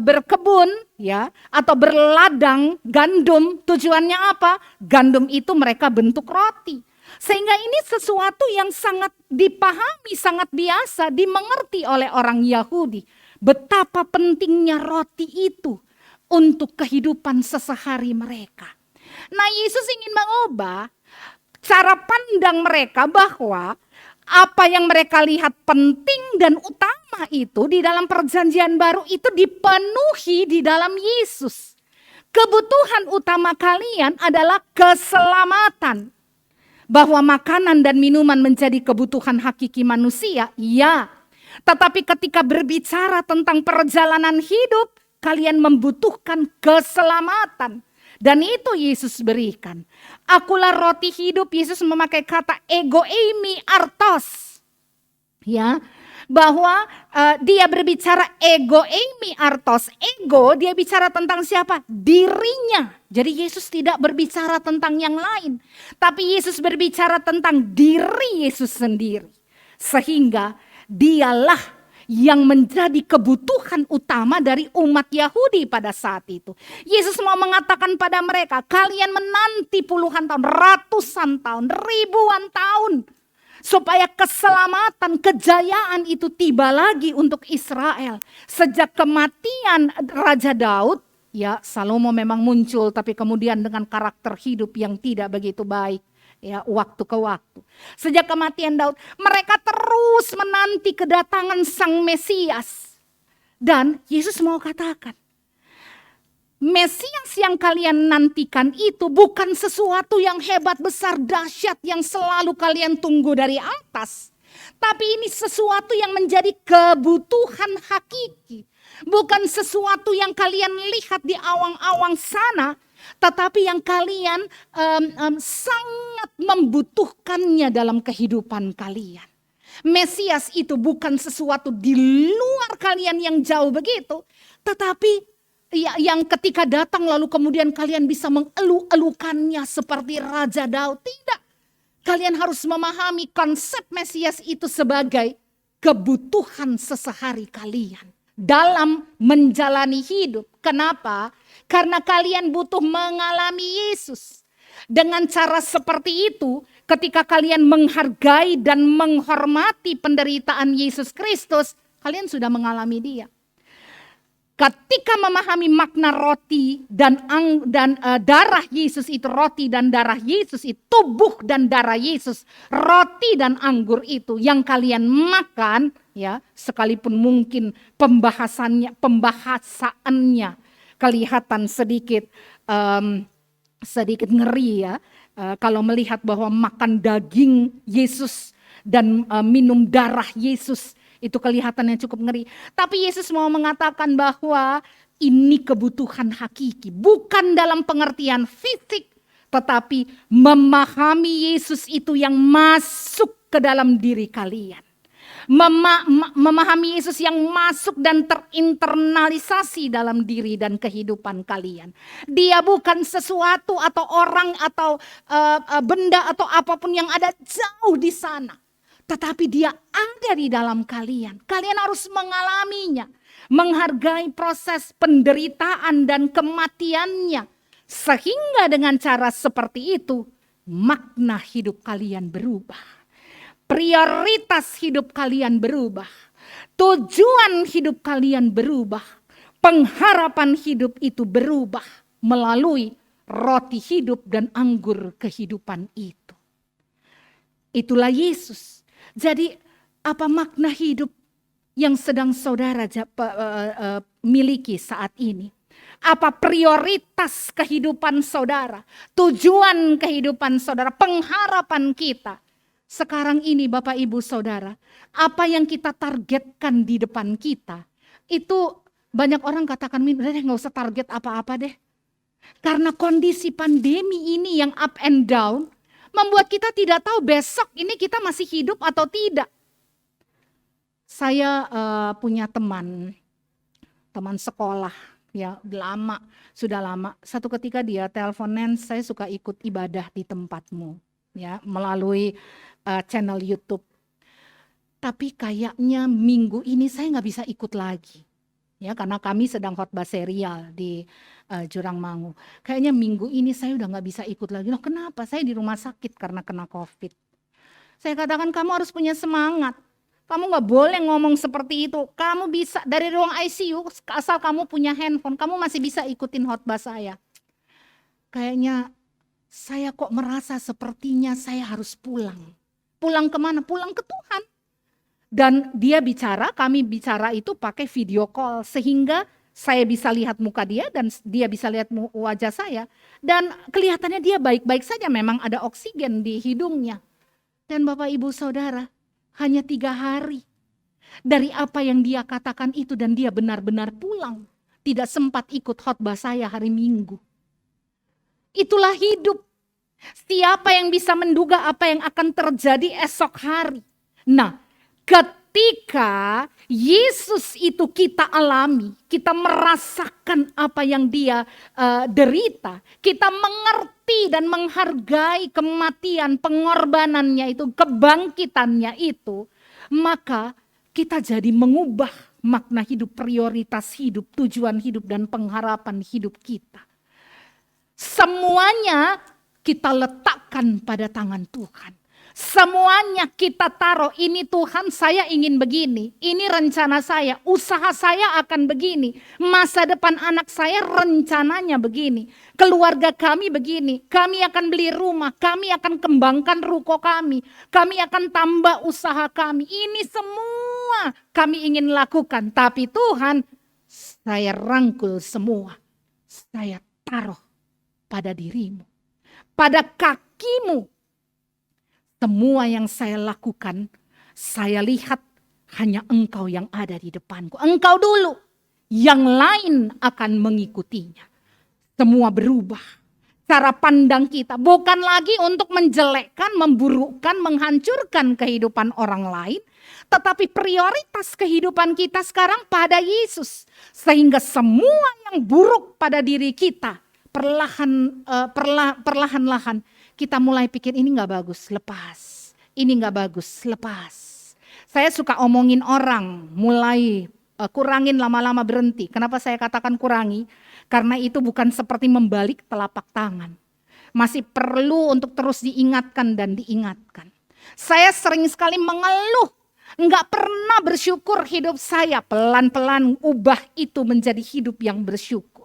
[SPEAKER 9] berkebun, ya, atau berladang gandum. Tujuannya apa? Gandum itu mereka bentuk roti. Sehingga ini sesuatu yang sangat dipahami, sangat biasa, dimengerti oleh orang Yahudi. Betapa pentingnya roti itu untuk kehidupan sesehari mereka. Nah, Yesus ingin mengubah cara pandang mereka bahwa apa yang mereka lihat penting dan utama itu di dalam Perjanjian Baru itu dipenuhi di dalam Yesus. Kebutuhan utama kalian adalah keselamatan. Bahwa makanan dan minuman menjadi kebutuhan hakiki manusia, ya. Tetapi ketika berbicara tentang perjalanan hidup, kalian membutuhkan keselamatan. Dan itu Yesus berikan. Akulah roti hidup, Yesus memakai kata ego eimi artos. Ya, bahwa dia berbicara ego eimi artos. Ego dia bicara tentang siapa? Dirinya. Jadi Yesus tidak berbicara tentang yang lain. Tapi Yesus berbicara tentang diri Yesus sendiri. Sehingga dialah yang menjadi kebutuhan utama dari umat Yahudi pada saat itu. Yesus mau mengatakan pada mereka, kalian menanti puluhan tahun, ratusan tahun, ribuan tahun. Supaya keselamatan, kejayaan itu tiba lagi untuk Israel. Sejak kematian Raja Daud, ya Salomo memang muncul tapi kemudian dengan karakter hidup yang tidak begitu baik. ya, waktu ke waktu. Sejak kematian Daud, mereka terus menanti kedatangan Sang Mesias. Dan Yesus mau katakan, Mesias yang kalian nantikan itu bukan sesuatu yang hebat, besar, dahsyat yang selalu kalian tunggu dari atas. Tapi ini sesuatu yang menjadi kebutuhan hakiki. Bukan sesuatu yang kalian lihat di awang-awang sana, tetapi yang kalian sangat membutuhkannya dalam kehidupan kalian. Mesias itu bukan sesuatu di luar kalian yang jauh begitu, tetapi yang ketika datang lalu kemudian kalian bisa mengeluh-elukannya seperti Raja Daud. Tidak. Kalian harus memahami konsep Mesias itu sebagai kebutuhan sesehari kalian dalam menjalani hidup. Kenapa? Karena kalian butuh mengalami Yesus. Dengan cara seperti itu, ketika kalian menghargai dan menghormati penderitaan Yesus Kristus, kalian sudah mengalami Dia. Ketika memahami makna roti dan darah Yesus itu, roti dan darah Yesus itu, tubuh dan darah Yesus, roti dan anggur itu yang kalian makan, ya, sekalipun mungkin pembahasannya kelihatan sedikit ngeri ya, kalau melihat bahwa makan daging Yesus dan minum darah Yesus itu kelihatannya cukup ngeri. Tapi Yesus mau mengatakan bahwa ini kebutuhan hakiki. Bukan dalam pengertian fisik. Tetapi memahami Yesus itu yang masuk ke dalam diri kalian. Memahami Yesus yang masuk dan terinternalisasi dalam diri dan kehidupan kalian. Dia bukan sesuatu atau orang atau benda atau apapun yang ada jauh di sana. Tetapi dia ada di dalam kalian. Kalian harus mengalaminya. Menghargai proses penderitaan dan kematiannya. Sehingga dengan cara seperti itu, makna hidup kalian berubah. Prioritas hidup kalian berubah. Tujuan hidup kalian berubah. Pengharapan hidup itu berubah melalui roti hidup dan anggur kehidupan itu. Itulah Yesus. Jadi apa makna hidup yang sedang saudara miliki saat ini? Apa prioritas kehidupan saudara? Tujuan kehidupan saudara, pengharapan kita. Sekarang ini Bapak Ibu Saudara, apa yang kita targetkan di depan kita, itu banyak orang katakan, udah deh gak usah target apa-apa deh. Karena kondisi pandemi ini yang up and down, membuat kita tidak tahu besok ini kita masih hidup atau tidak. Saya punya teman sekolah ya sudah lama. Satu ketika dia teleponan, saya suka ikut ibadah di tempatmu ya melalui channel YouTube. Tapi kayaknya minggu ini saya nggak bisa ikut lagi. Ya, karena kami sedang khotbah serial di Jurangmangu. Kayaknya minggu ini saya udah nggak bisa ikut lagi. Loh kenapa? Saya di rumah sakit karena kena COVID. Saya katakan kamu harus punya semangat. Kamu nggak boleh ngomong seperti itu. Kamu bisa dari ruang ICU asal kamu punya handphone, kamu masih bisa ikutin khotbah saya. Kayaknya saya kok merasa sepertinya saya harus pulang. Pulang kemana? Pulang ke Tuhan. Dan dia bicara, kami bicara itu pakai video call sehingga saya bisa lihat muka dia dan dia bisa lihat wajah saya. Dan kelihatannya dia baik-baik saja, memang ada oksigen di hidungnya. Dan Bapak Ibu Saudara, hanya 3 hari dari apa yang dia katakan itu dan dia benar-benar pulang. Tidak sempat ikut khotbah saya hari Minggu. Itulah hidup. Siapa yang bisa menduga apa yang akan terjadi esok hari? Nah, ketika Yesus itu kita alami, kita merasakan apa yang dia derita, kita mengerti dan menghargai kematian, pengorbanannya itu, kebangkitannya itu, maka kita jadi mengubah makna hidup, prioritas hidup, tujuan hidup, dan pengharapan hidup kita. Semuanya kita letakkan pada tangan Tuhan. Semuanya kita taruh, ini Tuhan saya ingin begini, ini rencana saya, usaha saya akan begini, masa depan anak saya rencananya begini, keluarga kami begini, kami akan beli rumah, kami akan kembangkan ruko kami akan tambah usaha kami, ini semua kami ingin lakukan. Tapi Tuhan, saya rangkul semua, saya taruh pada dirimu, pada kakimu. Semua yang saya lakukan, saya lihat hanya Engkau yang ada di depanku. Engkau dulu, yang lain akan mengikutinya. Semua berubah. Cara pandang kita bukan lagi untuk menjelekkan, memburukkan, menghancurkan kehidupan orang lain. Tetapi prioritas kehidupan kita sekarang pada Yesus. Sehingga semua yang buruk pada diri kita, perlahan-lahan kita mulai pikir ini gak bagus, lepas. Ini gak bagus, lepas. Saya suka omongin orang, mulai kurangin lama-lama berhenti. Kenapa saya katakan kurangi? Karena itu bukan seperti membalik telapak tangan. Masih perlu untuk terus diingatkan dan diingatkan. Saya sering sekali mengeluh, gak pernah bersyukur hidup saya. Pelan-pelan ubah itu menjadi hidup yang bersyukur.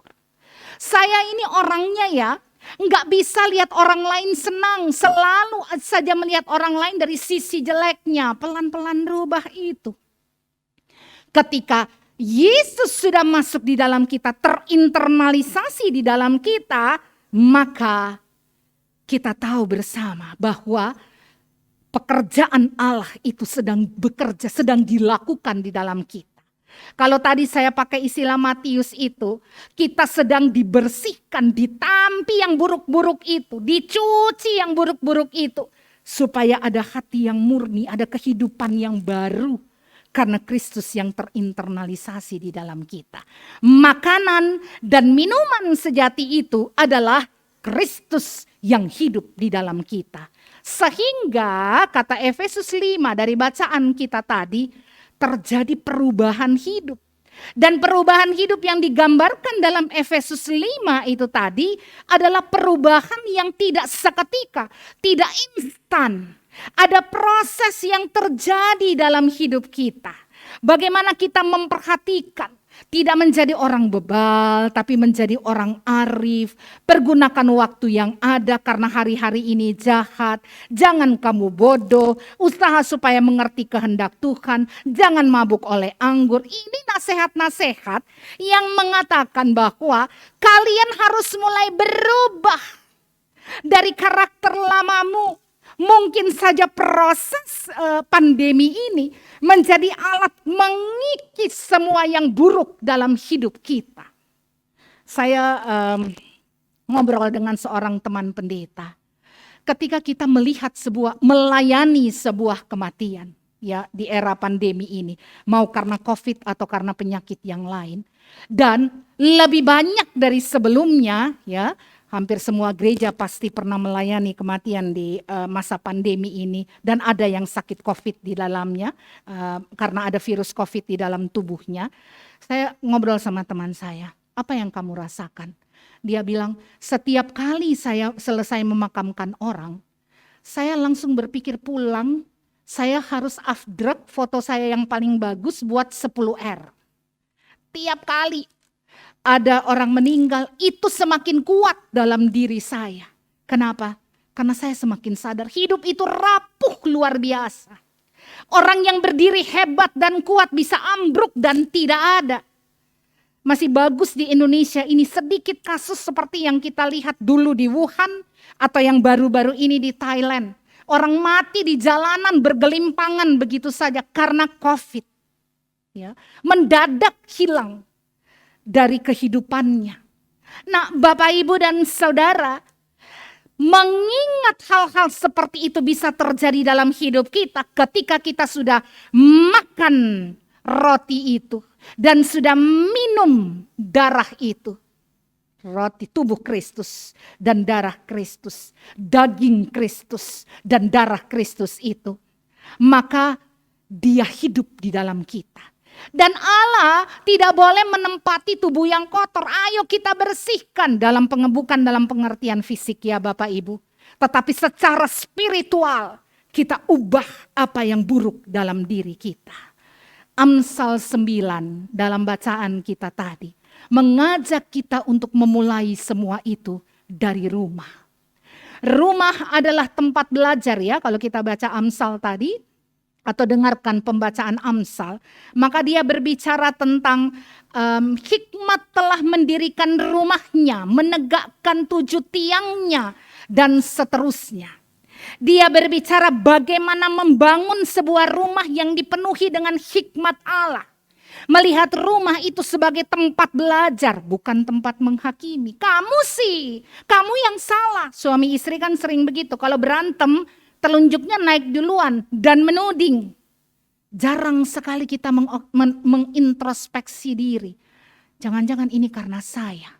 [SPEAKER 9] Saya ini orangnya ya, nggak bisa lihat orang lain senang, selalu saja melihat orang lain dari sisi jeleknya. Pelan-pelan rubah itu. Ketika Yesus sudah masuk di dalam kita, terinternalisasi di dalam kita, maka kita tahu bersama bahwa pekerjaan Allah itu sedang bekerja, sedang dilakukan di dalam kita. Kalau tadi saya pakai istilah Matius itu, kita sedang dibersihkan, ditampi yang buruk-buruk itu, dicuci yang buruk-buruk itu. Supaya ada hati yang murni, ada kehidupan yang baru. Karena Kristus yang terinternalisasi di dalam kita. Makanan dan minuman sejati itu adalah Kristus yang hidup di dalam kita. Sehingga kata Efesus 5 dari bacaan kita tadi, terjadi perubahan hidup. Dan perubahan hidup yang digambarkan dalam Efesus 5 itu tadi adalah perubahan yang tidak seketika, tidak instan. Ada proses yang terjadi dalam hidup kita. Bagaimana kita memperhatikan, tidak menjadi orang bebal, tapi menjadi orang arif. Pergunakan waktu yang ada karena hari-hari ini jahat. Jangan kamu bodoh, usaha supaya mengerti kehendak Tuhan. Jangan mabuk oleh anggur. Ini nasihat-nasihat yang mengatakan bahwa kalian harus mulai berubah dari karakter lamamu. Mungkin saja proses pandemi ini menjadi alat mengikis semua yang buruk dalam hidup kita. Saya ngobrol dengan seorang teman pendeta. Ketika kita melihat melayani sebuah kematian ya di era pandemi ini, mau karena COVID atau karena penyakit yang lain, dan lebih banyak dari sebelumnya ya. Hampir semua gereja pasti pernah melayani kematian di masa pandemi ini. Dan ada yang sakit COVID di dalamnya. Karena ada virus COVID di dalam tubuhnya. Saya ngobrol sama teman saya. Apa yang kamu rasakan? Dia bilang, setiap kali saya selesai memakamkan orang, saya langsung berpikir pulang. Saya harus afdruk foto saya yang paling bagus buat 10R. Tiap kali ada orang meninggal, itu semakin kuat dalam diri saya. Kenapa? Karena saya semakin sadar hidup itu rapuh luar biasa. Orang yang berdiri hebat dan kuat bisa ambruk dan tidak ada. Masih bagus di Indonesia ini sedikit kasus seperti yang kita lihat dulu di Wuhan atau yang baru-baru ini di Thailand. Orang mati di jalanan bergelimpangan begitu saja karena COVID. Ya, mendadak hilang dari kehidupannya. Nah, Bapak, Ibu, dan Saudara, mengingat hal-hal seperti itu bisa terjadi dalam hidup kita ketika kita sudah makan roti itu dan sudah minum darah itu. Roti tubuh Kristus dan darah Kristus, daging Kristus dan darah Kristus itu. Maka dia hidup di dalam kita. Dan Allah tidak boleh menempati tubuh yang kotor. Ayo kita bersihkan dalam bukan dalam pengertian fisik ya Bapak Ibu. Tetapi secara spiritual kita ubah apa yang buruk dalam diri kita. Amsal 9 dalam bacaan kita tadi mengajak kita untuk memulai semua itu dari rumah. Rumah adalah tempat belajar ya, kalau kita baca Amsal tadi atau dengarkan pembacaan Amsal, maka dia berbicara tentang hikmat telah mendirikan rumahnya, menegakkan 7 tiangnya, dan seterusnya. Dia berbicara bagaimana membangun sebuah rumah yang dipenuhi dengan hikmat Allah. Melihat rumah itu sebagai tempat belajar, bukan tempat menghakimi. Kamu yang salah. Suami istri kan sering begitu, kalau berantem telunjuknya naik duluan dan menuding. Jarang sekali kita mengintrospeksi diri. Jangan-jangan ini karena saya.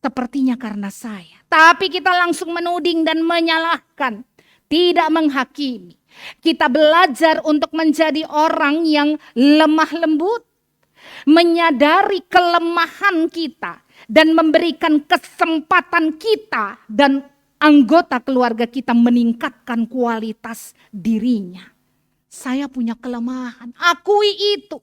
[SPEAKER 9] Sepertinya karena saya. Tapi kita langsung menuding dan menyalahkan. Tidak menghakimi. Kita belajar untuk menjadi orang yang lemah lembut. Menyadari kelemahan kita. Dan memberikan kesempatan kita dan anggota keluarga kita meningkatkan kualitas dirinya. Saya punya kelemahan, akui itu.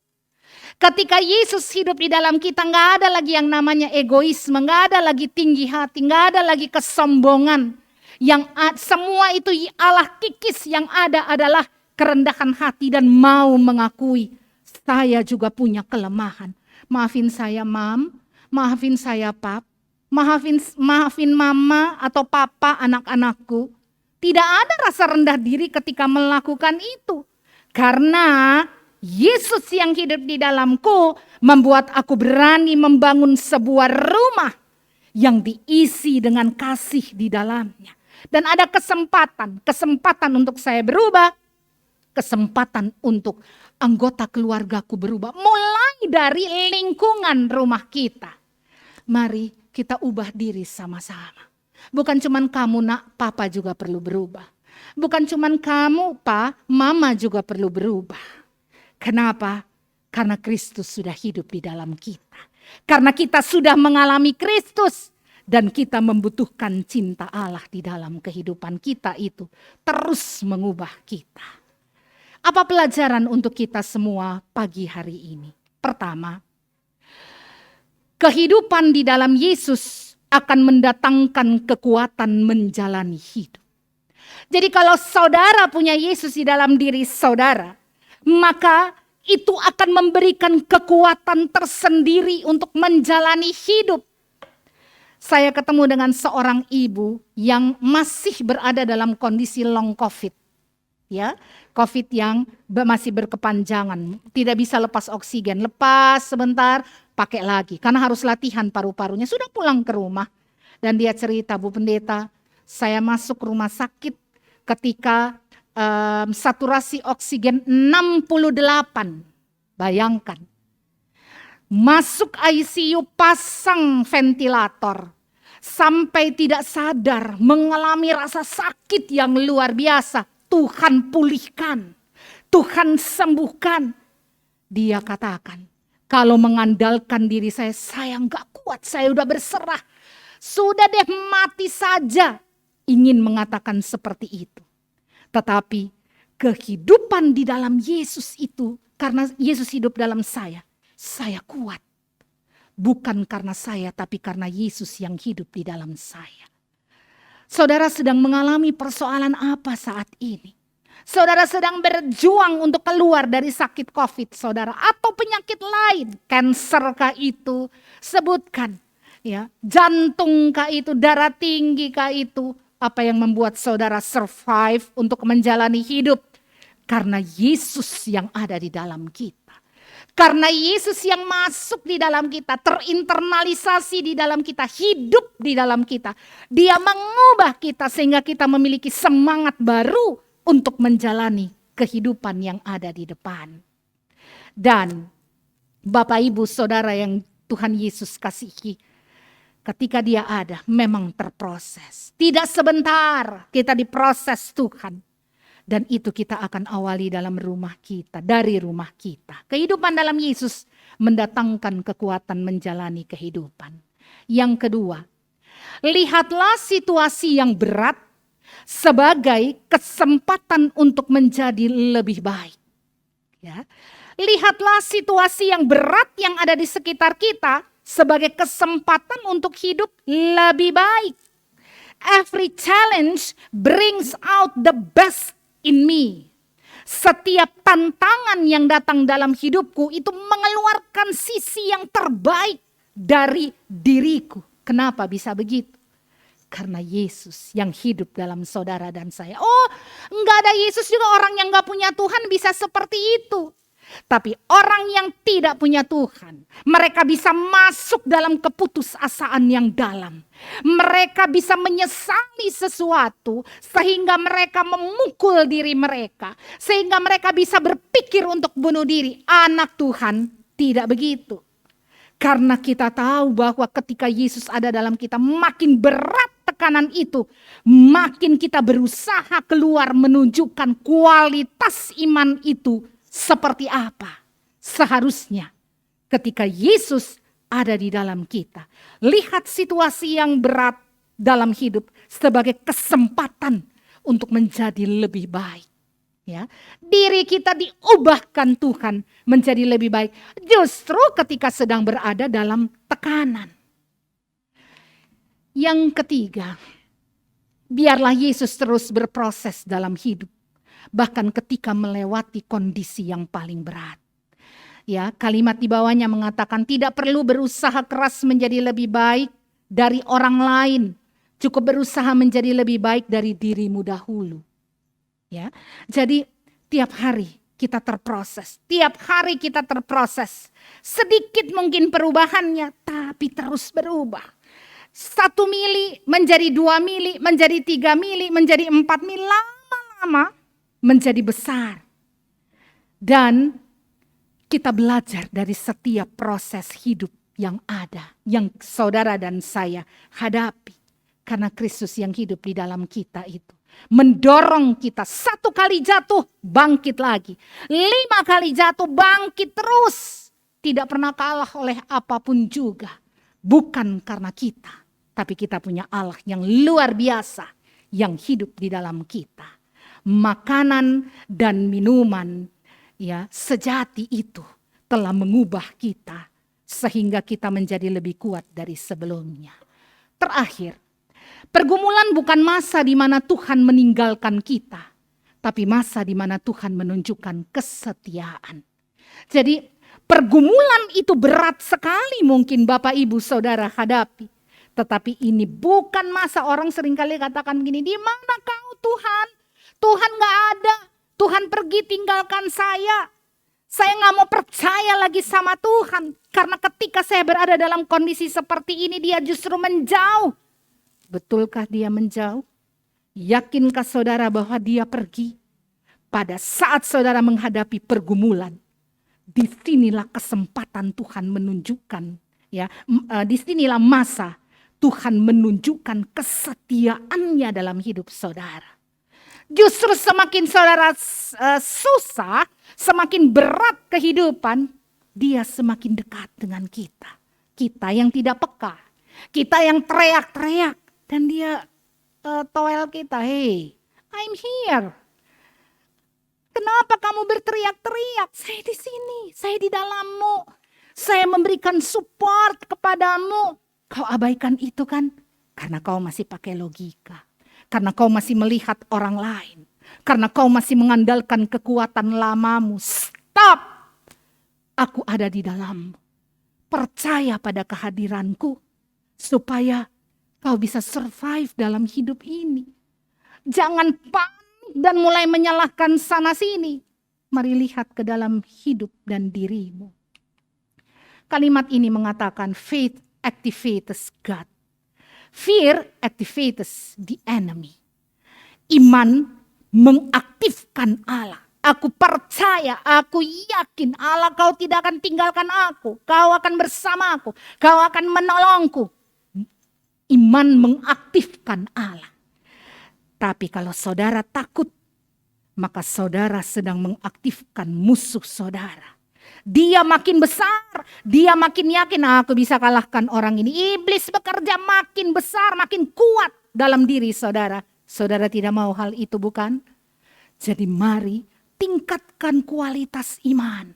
[SPEAKER 9] Ketika Yesus hidup di dalam kita, gak ada lagi yang namanya egoisme, gak ada lagi tinggi hati, gak ada lagi kesombongan. Yang semua itu Allah kikis, yang ada adalah kerendahan hati dan mau mengakui. Saya juga punya kelemahan. Maafin saya Mam, maafin saya Pap. Maafin mama atau papa anak-anakku. Tidak ada rasa rendah diri ketika melakukan itu. Karena Yesus yang hidup di dalamku membuat aku berani membangun sebuah rumah yang diisi dengan kasih di dalamnya. Dan ada kesempatan untuk saya berubah, kesempatan untuk anggota keluargaku berubah. Mulai dari lingkungan rumah kita. Mari kita ubah diri sama-sama. Bukan cuman kamu nak, papa juga perlu berubah. Bukan cuman kamu, pak, mama juga perlu berubah. Kenapa? Karena Kristus sudah hidup di dalam kita. Karena kita sudah mengalami Kristus. Dan kita membutuhkan cinta Allah di dalam kehidupan kita itu. Terus mengubah kita. Apa pelajaran untuk kita semua pagi hari ini? Pertama, kehidupan di dalam Yesus akan mendatangkan kekuatan menjalani hidup. Jadi kalau saudara punya Yesus di dalam diri saudara, maka itu akan memberikan kekuatan tersendiri untuk menjalani hidup. Saya ketemu dengan seorang ibu yang masih berada dalam kondisi long COVID. Ya, COVID yang masih berkepanjangan, tidak bisa lepas oksigen, lepas sebentar, pakai lagi, karena harus latihan paru-parunya, sudah pulang ke rumah. Dan dia cerita, Bu Pendeta, saya masuk rumah sakit ketika saturasi oksigen 68, bayangkan. Masuk ICU, pasang ventilator, sampai tidak sadar, mengalami rasa sakit yang luar biasa. Tuhan pulihkan, Tuhan sembuhkan. Dia katakan, kalau mengandalkan diri saya gak kuat, saya udah berserah. Sudah deh mati saja. Ingin mengatakan seperti itu. Tetapi kehidupan di dalam Yesus itu, karena Yesus hidup dalam saya kuat. Bukan karena saya, tapi karena Yesus yang hidup di dalam saya. Saudara sedang mengalami persoalan apa saat ini? Saudara sedang berjuang untuk keluar dari sakit COVID saudara, atau penyakit lain, kanker kah itu, sebutkan. Ya, jantung kah itu, darah tinggi kah itu, apa yang membuat saudara survive untuk menjalani hidup? Karena Yesus yang ada di dalam kita. Karena Yesus yang masuk di dalam kita, terinternalisasi di dalam kita, hidup di dalam kita. Dia mengubah kita sehingga kita memiliki semangat baru untuk menjalani kehidupan yang ada di depan. Dan Bapak Ibu Saudara yang Tuhan Yesus kasihi, ketika dia ada memang terproses. Tidak sebentar kita diproses Tuhan. Dan itu kita akan awali dalam rumah kita, dari rumah kita. Kehidupan dalam Yesus mendatangkan kekuatan menjalani kehidupan. Yang kedua, lihatlah situasi yang berat sebagai kesempatan untuk menjadi lebih baik. Ya. Lihatlah situasi yang berat yang ada di sekitar kita sebagai kesempatan untuk hidup lebih baik. Every challenge brings out the best in me. Setiap tantangan yang datang dalam hidupku itu mengeluarkan sisi yang terbaik dari diriku. Kenapa bisa begitu? Karena Yesus yang hidup dalam saudara dan saya. Oh, enggak ada Yesus juga orang yang enggak punya Tuhan bisa seperti itu. Tapi orang yang tidak punya Tuhan, mereka bisa masuk dalam keputusasaan yang dalam. Mereka bisa menyesali sesuatu sehingga mereka memukul diri mereka. Sehingga mereka bisa berpikir untuk bunuh diri. Anak Tuhan tidak begitu. Karena kita tahu bahwa ketika Yesus ada dalam kita, makin berat tekanan itu, makin kita berusaha keluar menunjukkan kualitas iman itu seperti apa seharusnya ketika Yesus ada di dalam kita. Lihat situasi yang berat dalam hidup sebagai kesempatan untuk menjadi lebih baik. Ya, diri kita diubahkan Tuhan menjadi lebih baik justru ketika sedang berada dalam tekanan. Yang ketiga, biarlah Yesus terus berproses dalam hidup, bahkan ketika melewati kondisi yang paling berat. Ya, kalimat di bawahnya mengatakan tidak perlu berusaha keras menjadi lebih baik dari orang lain, cukup berusaha menjadi lebih baik dari dirimu dahulu. Ya, jadi tiap hari kita terproses, sedikit mungkin perubahannya, tapi terus berubah. 1 mili menjadi 2 mili, menjadi 3 mili, menjadi 4 mili, lama-lama menjadi besar. Dan kita belajar dari setiap proses hidup yang ada, yang saudara dan saya hadapi. Karena Kristus yang hidup di dalam kita itu mendorong kita 1 kali jatuh, bangkit lagi. 5 kali jatuh, bangkit terus. Tidak pernah kalah oleh apapun juga. Bukan karena kita, tapi kita punya Allah yang luar biasa yang hidup di dalam kita. Makanan dan minuman ya sejati itu telah mengubah kita sehingga kita menjadi lebih kuat dari sebelumnya. Terakhir, pergumulan bukan masa di mana Tuhan meninggalkan kita, tapi masa di mana Tuhan menunjukkan kesetiaan. Jadi pergumulan itu berat sekali mungkin Bapak Ibu Saudara hadapi. Tetapi ini bukan masa, orang seringkali katakan gini, di mana kau Tuhan? Tuhan gak ada, Tuhan pergi tinggalkan saya. Saya gak mau percaya lagi sama Tuhan. Karena ketika saya berada dalam kondisi seperti ini, dia justru menjauh. Betulkah dia menjauh? Yakinkah saudara bahwa dia pergi? Pada saat saudara menghadapi pergumulan, disinilah kesempatan Tuhan menunjukkan, ya, disinilah masa Tuhan menunjukkan kesetiaannya dalam hidup saudara. Justru semakin saudara susah, semakin berat kehidupan, dia semakin dekat dengan kita. Kita yang tidak peka, kita yang teriak-teriak, dan dia toel kita, hey, I'm here. Kenapa kamu berteriak-teriak? Saya di sini, saya di dalammu. Saya memberikan support kepadamu. Kau abaikan itu kan? Karena kau masih pakai logika. Karena kau masih melihat orang lain. Karena kau masih mengandalkan kekuatan lamamu. Stop! Aku ada di dalammu. Percaya pada kehadiranku. Supaya kau bisa survive dalam hidup ini. Jangan panik dan mulai menyalahkan sana sini. Mari lihat ke dalam hidup dan dirimu. Kalimat ini mengatakan faith activates God. Fear activates the enemy. Iman mengaktifkan Allah. Aku percaya, aku yakin Allah kau tidak akan tinggalkan aku. Kau akan bersama aku. Kau akan menolongku. Iman mengaktifkan Allah. Tapi kalau saudara takut, maka saudara sedang mengaktifkan musuh saudara. Dia makin besar, dia makin yakin aku bisa kalahkan orang ini. Iblis bekerja makin besar, makin kuat dalam diri saudara. Saudara tidak mau hal itu, bukan? Jadi mari tingkatkan kualitas iman.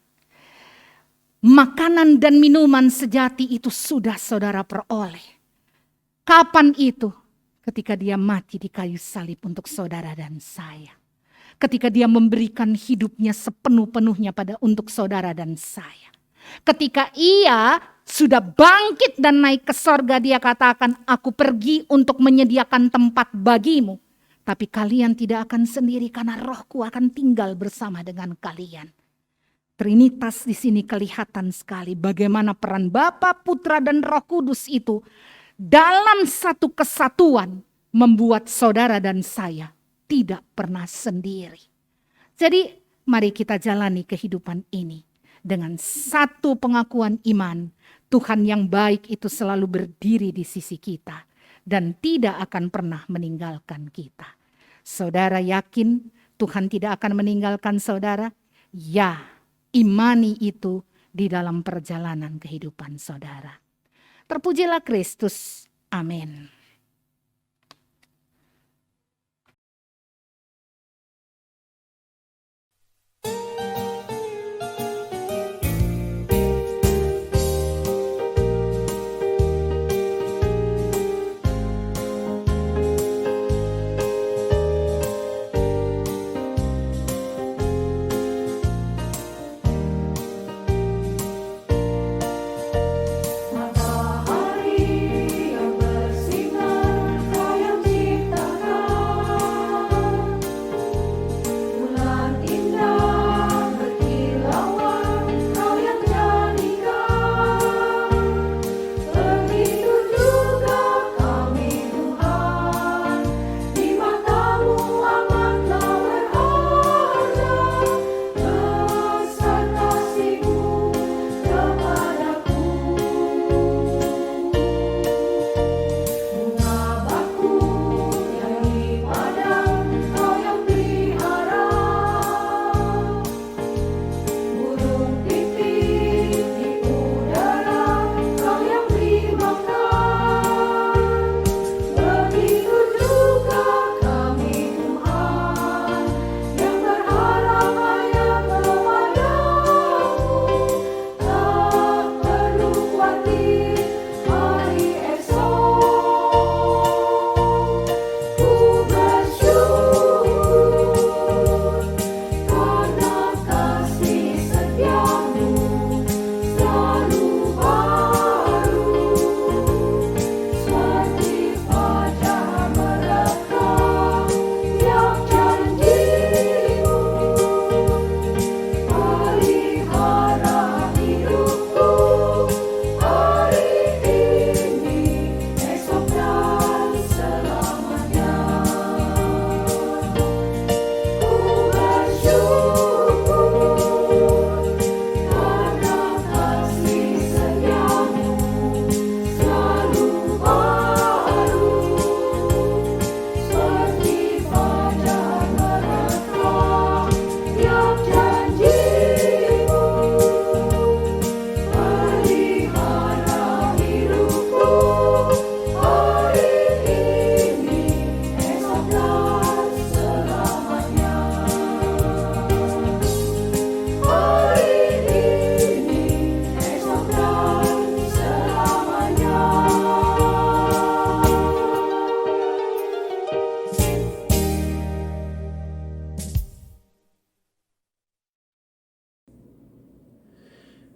[SPEAKER 9] Makanan dan minuman sejati itu sudah saudara peroleh. Kapan itu? Ketika dia mati di kayu salib untuk saudara dan saya. Ketika dia memberikan hidupnya sepenuh-penuhnya untuk saudara dan saya. Ketika ia sudah bangkit dan naik ke sorga, dia katakan, aku pergi untuk menyediakan tempat bagimu. Tapi kalian tidak akan sendiri karena Rohku akan tinggal bersama dengan kalian. Trinitas di sini kelihatan sekali bagaimana peran Bapa, Putra dan Roh Kudus itu dalam satu kesatuan membuat saudara dan saya tidak pernah sendiri. Jadi mari kita jalani kehidupan ini dengan satu pengakuan iman. Tuhan yang baik itu selalu berdiri di sisi kita dan tidak akan pernah meninggalkan kita. Saudara yakin Tuhan tidak akan meninggalkan saudara? Ya, imani itu di dalam perjalanan kehidupan saudara. Terpujilah Kristus. Amin.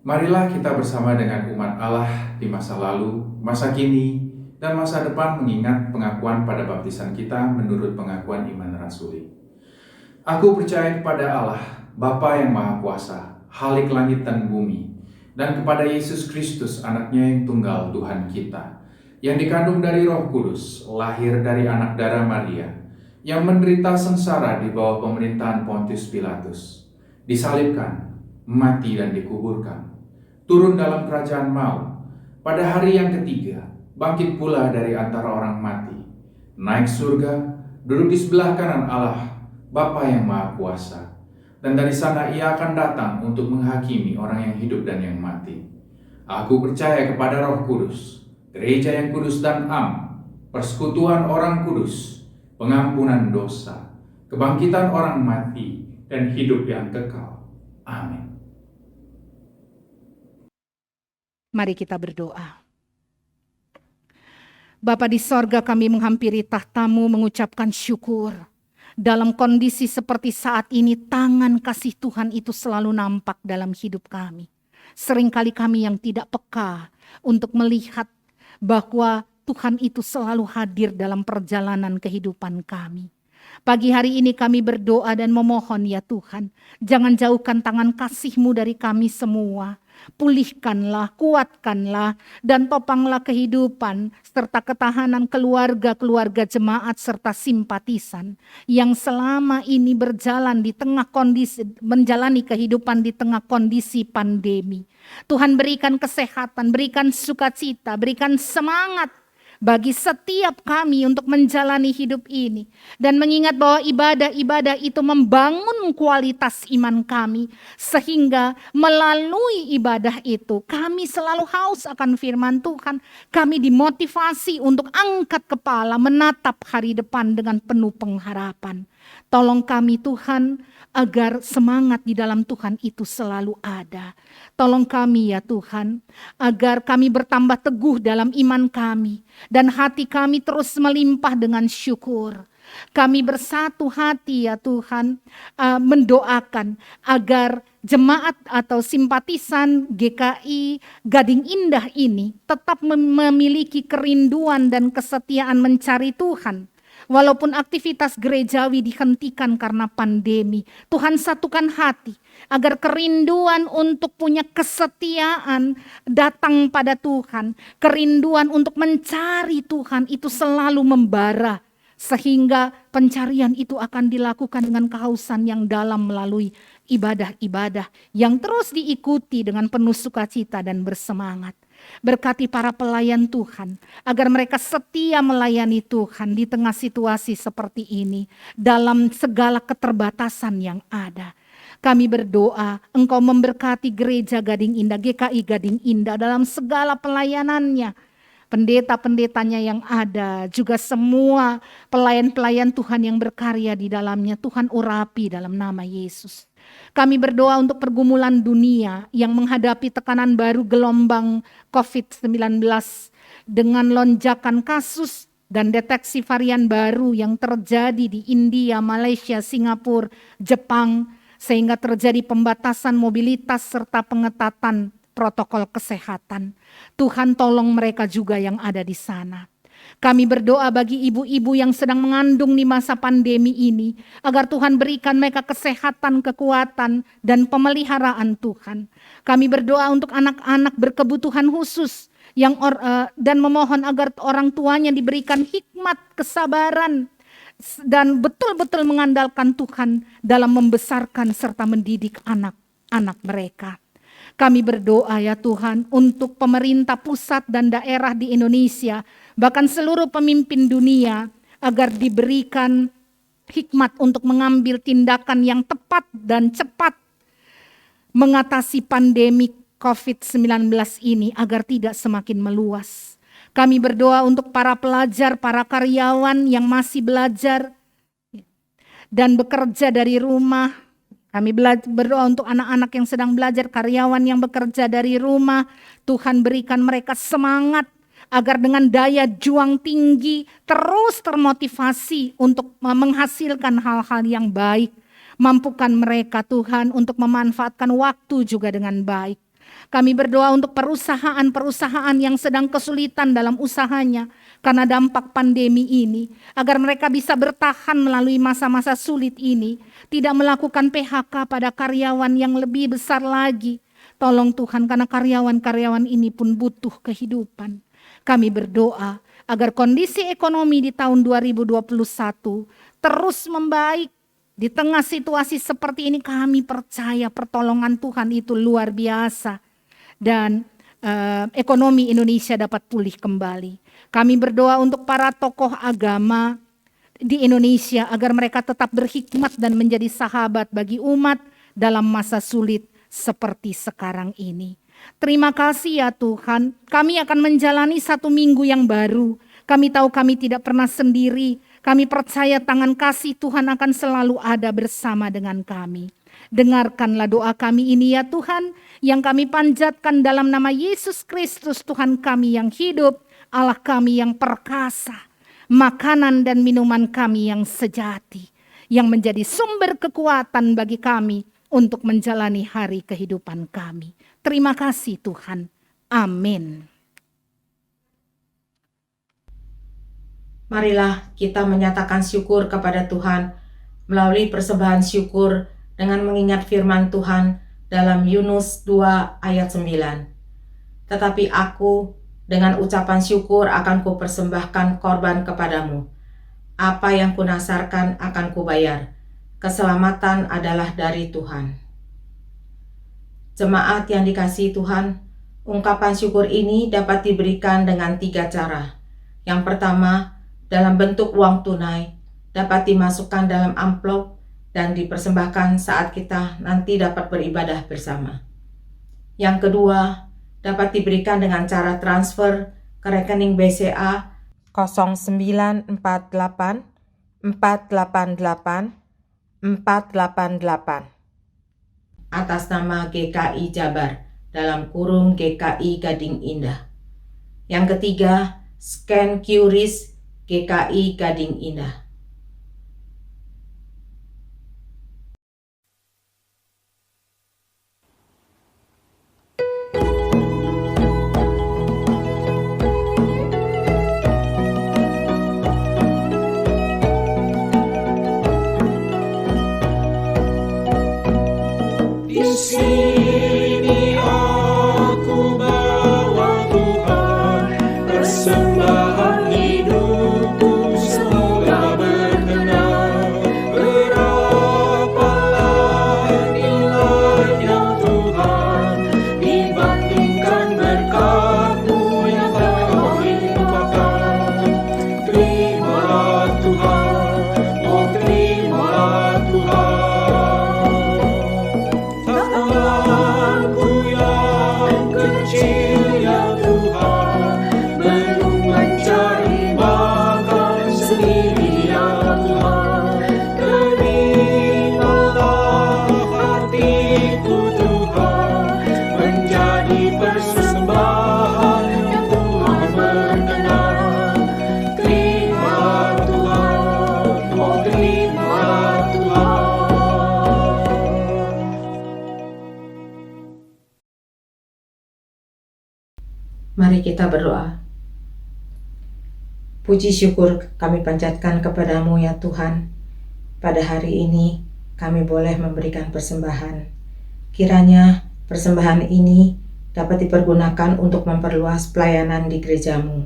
[SPEAKER 8] Marilah kita bersama dengan umat Allah di masa lalu, masa kini, dan masa depan mengingat pengakuan pada baptisan kita menurut pengakuan iman rasuli. Aku percaya kepada Allah, Bapa yang Maha Kuasa, Khalik langit dan bumi, dan kepada Yesus Kristus, anaknya yang tunggal Tuhan kita, yang dikandung dari Roh Kudus, lahir dari anak darah Maria, yang menderita sengsara di bawah pemerintahan Pontius Pilatus, disalibkan, mati dan dikuburkan, turun dalam kerajaan maut, pada hari yang ketiga, bangkit pula dari antara orang mati, naik surga, duduk di sebelah kanan Allah, Bapa yang Maha Kuasa, dan dari sana ia akan datang untuk menghakimi orang yang hidup dan yang mati. Aku percaya kepada Roh Kudus, gereja yang kudus dan am, persekutuan orang kudus, pengampunan dosa, kebangkitan orang mati, dan hidup yang kekal. Amin.
[SPEAKER 9] Mari kita berdoa. Bapa di sorga, kami menghampiri tahta-Mu mengucapkan syukur. Dalam kondisi seperti saat ini, tangan kasih Tuhan itu selalu nampak dalam hidup kami. Seringkali kami yang tidak peka untuk melihat bahwa Tuhan itu selalu hadir dalam perjalanan kehidupan kami. Pagi hari ini kami berdoa dan memohon ya Tuhan, jangan jauhkan tangan kasih-Mu dari kami semua. Pulihkanlah, kuatkanlah, dan topanglah kehidupan serta ketahanan keluarga-keluarga jemaat serta simpatisan yang selama ini berjalan di tengah kondisi, menjalani kehidupan di tengah kondisi pandemi. Tuhan berikan kesehatan, berikan sukacita, berikan semangat bagi setiap kami untuk menjalani hidup ini. Dan mengingat bahwa ibadah-ibadah itu membangun kualitas iman kami. Sehingga melalui ibadah itu kami selalu haus akan firman Tuhan. Kami dimotivasi untuk angkat kepala menatap hari depan dengan penuh pengharapan. Tolong kami Tuhan agar semangat di dalam Tuhan itu selalu ada. Tolong kami ya Tuhan agar kami bertambah teguh dalam iman kami. Dan hati kami terus melimpah dengan syukur. Kami bersatu hati ya Tuhan mendoakan agar jemaat atau simpatisan GKI Gading Indah ini tetap memiliki kerinduan dan kesetiaan mencari Tuhan. Walaupun aktivitas gerejawi dihentikan karena pandemi, Tuhan satukan hati agar kerinduan untuk punya kesetiaan datang pada Tuhan. Kerinduan untuk mencari Tuhan itu selalu membara. Sehingga pencarian itu akan dilakukan dengan kehausan yang dalam melalui ibadah-ibadah yang terus diikuti dengan penuh sukacita dan bersemangat. Berkati para pelayan Tuhan agar mereka setia melayani Tuhan di tengah situasi seperti ini dalam segala keterbatasan yang ada. Kami berdoa Engkau memberkati gereja Gading Indah, GKI Gading Indah dalam segala pelayanannya. Pendeta-pendetanya yang ada, juga semua pelayan-pelayan Tuhan yang berkarya di dalamnya, Tuhan urapi dalam nama Yesus. Kami berdoa untuk pergumulan dunia yang menghadapi tekanan baru gelombang COVID-19 dengan lonjakan kasus dan deteksi varian baru yang terjadi di India, Malaysia, Singapura, Jepang, sehingga terjadi pembatasan mobilitas serta pengetatan protokol kesehatan. Tuhan tolong mereka juga yang ada di sana. Kami berdoa bagi ibu-ibu yang sedang mengandung di masa pandemi ini, agar Tuhan berikan mereka kesehatan, kekuatan, dan pemeliharaan Tuhan. Kami berdoa untuk anak-anak berkebutuhan khusus dan memohon agar orang tuanya diberikan hikmat, kesabaran, dan betul-betul mengandalkan Tuhan dalam membesarkan serta mendidik anak-anak mereka. Kami berdoa ya Tuhan untuk pemerintah pusat dan daerah di Indonesia, bahkan seluruh pemimpin dunia, agar diberikan hikmat untuk mengambil tindakan yang tepat dan cepat mengatasi pandemi COVID-19 ini agar tidak semakin meluas. Kami berdoa untuk para pelajar, para karyawan yang masih belajar dan bekerja dari rumah. Kami berdoa untuk anak-anak yang sedang belajar, karyawan yang bekerja dari rumah. Tuhan berikan mereka semangat agar dengan daya juang tinggi terus termotivasi untuk menghasilkan hal-hal yang baik. Mampukan mereka Tuhan untuk memanfaatkan waktu juga dengan baik. Kami berdoa untuk perusahaan-perusahaan yang sedang kesulitan dalam usahanya karena dampak pandemi ini, agar mereka bisa bertahan melalui masa-masa sulit ini, tidak melakukan PHK pada karyawan yang lebih besar lagi. Tolong Tuhan, karena karyawan-karyawan ini pun butuh kehidupan. Kami berdoa agar kondisi ekonomi di tahun 2021 terus membaik. Di tengah situasi seperti ini kami percaya pertolongan Tuhan itu luar biasa. Dan ekonomi Indonesia dapat pulih kembali. Kami berdoa untuk para tokoh agama di Indonesia agar mereka tetap berhikmat dan menjadi sahabat bagi umat dalam masa sulit seperti sekarang ini. Terima kasih ya Tuhan, kami akan menjalani 1 minggu yang baru. Kami tahu kami tidak pernah sendiri Kami percaya tangan kasih Tuhan akan selalu ada bersama dengan kami. Dengarkanlah doa kami ini ya Tuhan, yang kami panjatkan dalam nama Yesus Kristus Tuhan kami yang hidup, Allah kami yang perkasa, makanan dan minuman kami yang sejati, yang menjadi sumber kekuatan bagi kami untuk menjalani hari kehidupan kami. Terima kasih Tuhan. Amin.
[SPEAKER 10] Marilah kita menyatakan syukur kepada Tuhan melalui persembahan syukur dengan mengingat firman Tuhan dalam Yunus 2 ayat 9. Tetapi aku dengan ucapan syukur akan kupersembahkan korban kepadamu. Apa yang kunasarkan akan kubayar. Keselamatan adalah dari Tuhan. Jemaat yang dikasihi Tuhan, ungkapan syukur ini dapat diberikan dengan 3 cara. Yang pertama, dalam bentuk uang tunai, dapat dimasukkan dalam amplop dan dipersembahkan saat kita nanti dapat beribadah bersama. Yang kedua, dapat diberikan dengan cara transfer ke rekening BCA 0948 488 488 atas nama GKI Jabar dalam kurung GKI Gading Indah. Yang ketiga, scan QRIS GKI Gading Indah.
[SPEAKER 11] Di sini aku bawa Tuhan, persembahan hidupku semoga berkenan. Berapalah nilainya Tuhan dibandingkan berkat-Mu yang tak terlupakan. Terimalah Tuhan, oh terimalah Tuhan. Tanganku yang kecil ya Tuhan, belum mencari makan sendiri ya Tuhan. Terimalah hatiku Tuhan, menjadi persembahan yang Tuhan berkenan. Terima Tuhan, oh terima Tuhan.
[SPEAKER 10] Mari kita berdoa. Puji syukur kami panjatkan kepadamu ya Tuhan. Pada hari ini kami boleh memberikan persembahan. Kiranya persembahan ini dapat dipergunakan untuk memperluas pelayanan di gerejamu.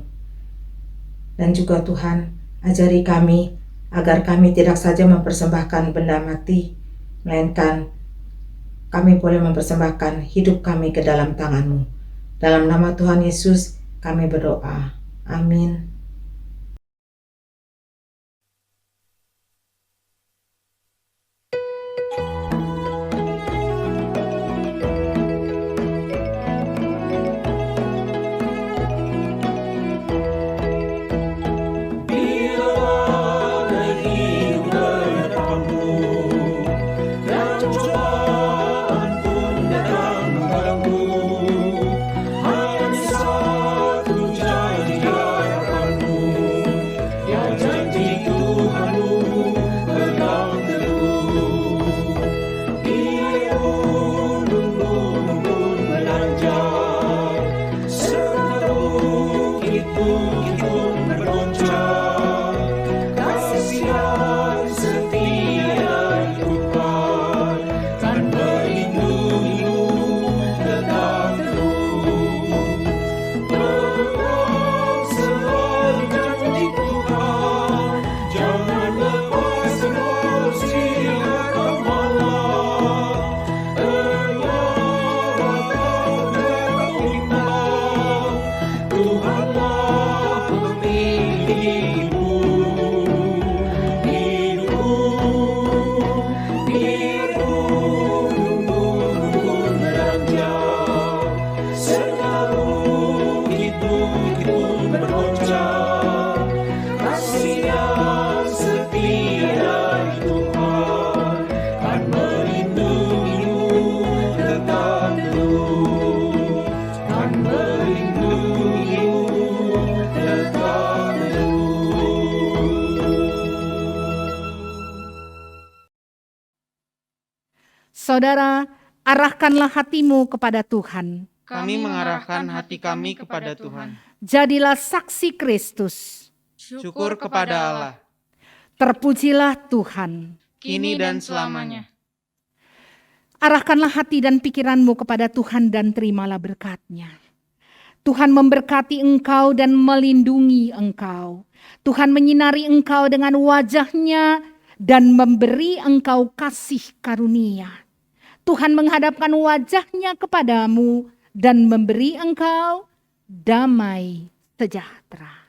[SPEAKER 10] Dan juga Tuhan, ajari kami agar kami tidak saja mempersembahkan benda mati, melainkan kami boleh mempersembahkan hidup kami ke dalam tangan-Mu. Dalam nama Tuhan Yesus kami berdoa. Amin.
[SPEAKER 11] Bila hidup berdepanmu dan cobaan pun datang mengganggu, hanya satu janji harapanmu, ya janji Tuhanmu pegang teguh. Dia pun beranjak, serta bukit pun bergoncang. Kasihan setia Tuhan kan melindungimu tetap teguh. Pegang selalu janji Tuhan, jangan lepas terus siang malam. Engkau bakal berimbang, Tuhanlah pemilikmu. Hidupmu pun beranjak, serta bukit pun bergoncang. Kasihan
[SPEAKER 9] Saudara, arahkanlah hatimu kepada Tuhan.
[SPEAKER 12] Kami mengarahkan hati kami kepada Tuhan.
[SPEAKER 9] Jadilah saksi Kristus.
[SPEAKER 12] Syukur kepada Allah,
[SPEAKER 9] Terpujilah Tuhan.
[SPEAKER 12] kini dan selamanya.
[SPEAKER 9] Arahkanlah hati dan pikiranmu kepada Tuhan dan terimalah berkat-Nya. Tuhan memberkati engkau dan melindungi engkau. Tuhan menyinari engkau dengan wajah-Nya dan memberi engkau kasih karunia. Tuhan menghadapkan wajah-Nya kepadamu dan memberi engkau damai sejahtera.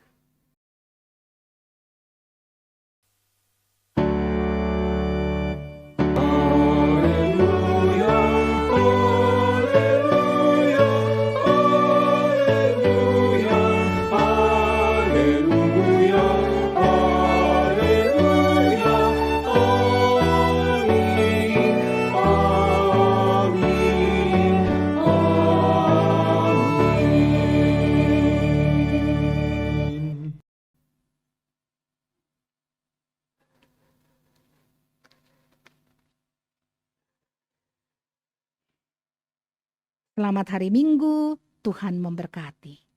[SPEAKER 9] Selamat hari Minggu, Tuhan memberkati.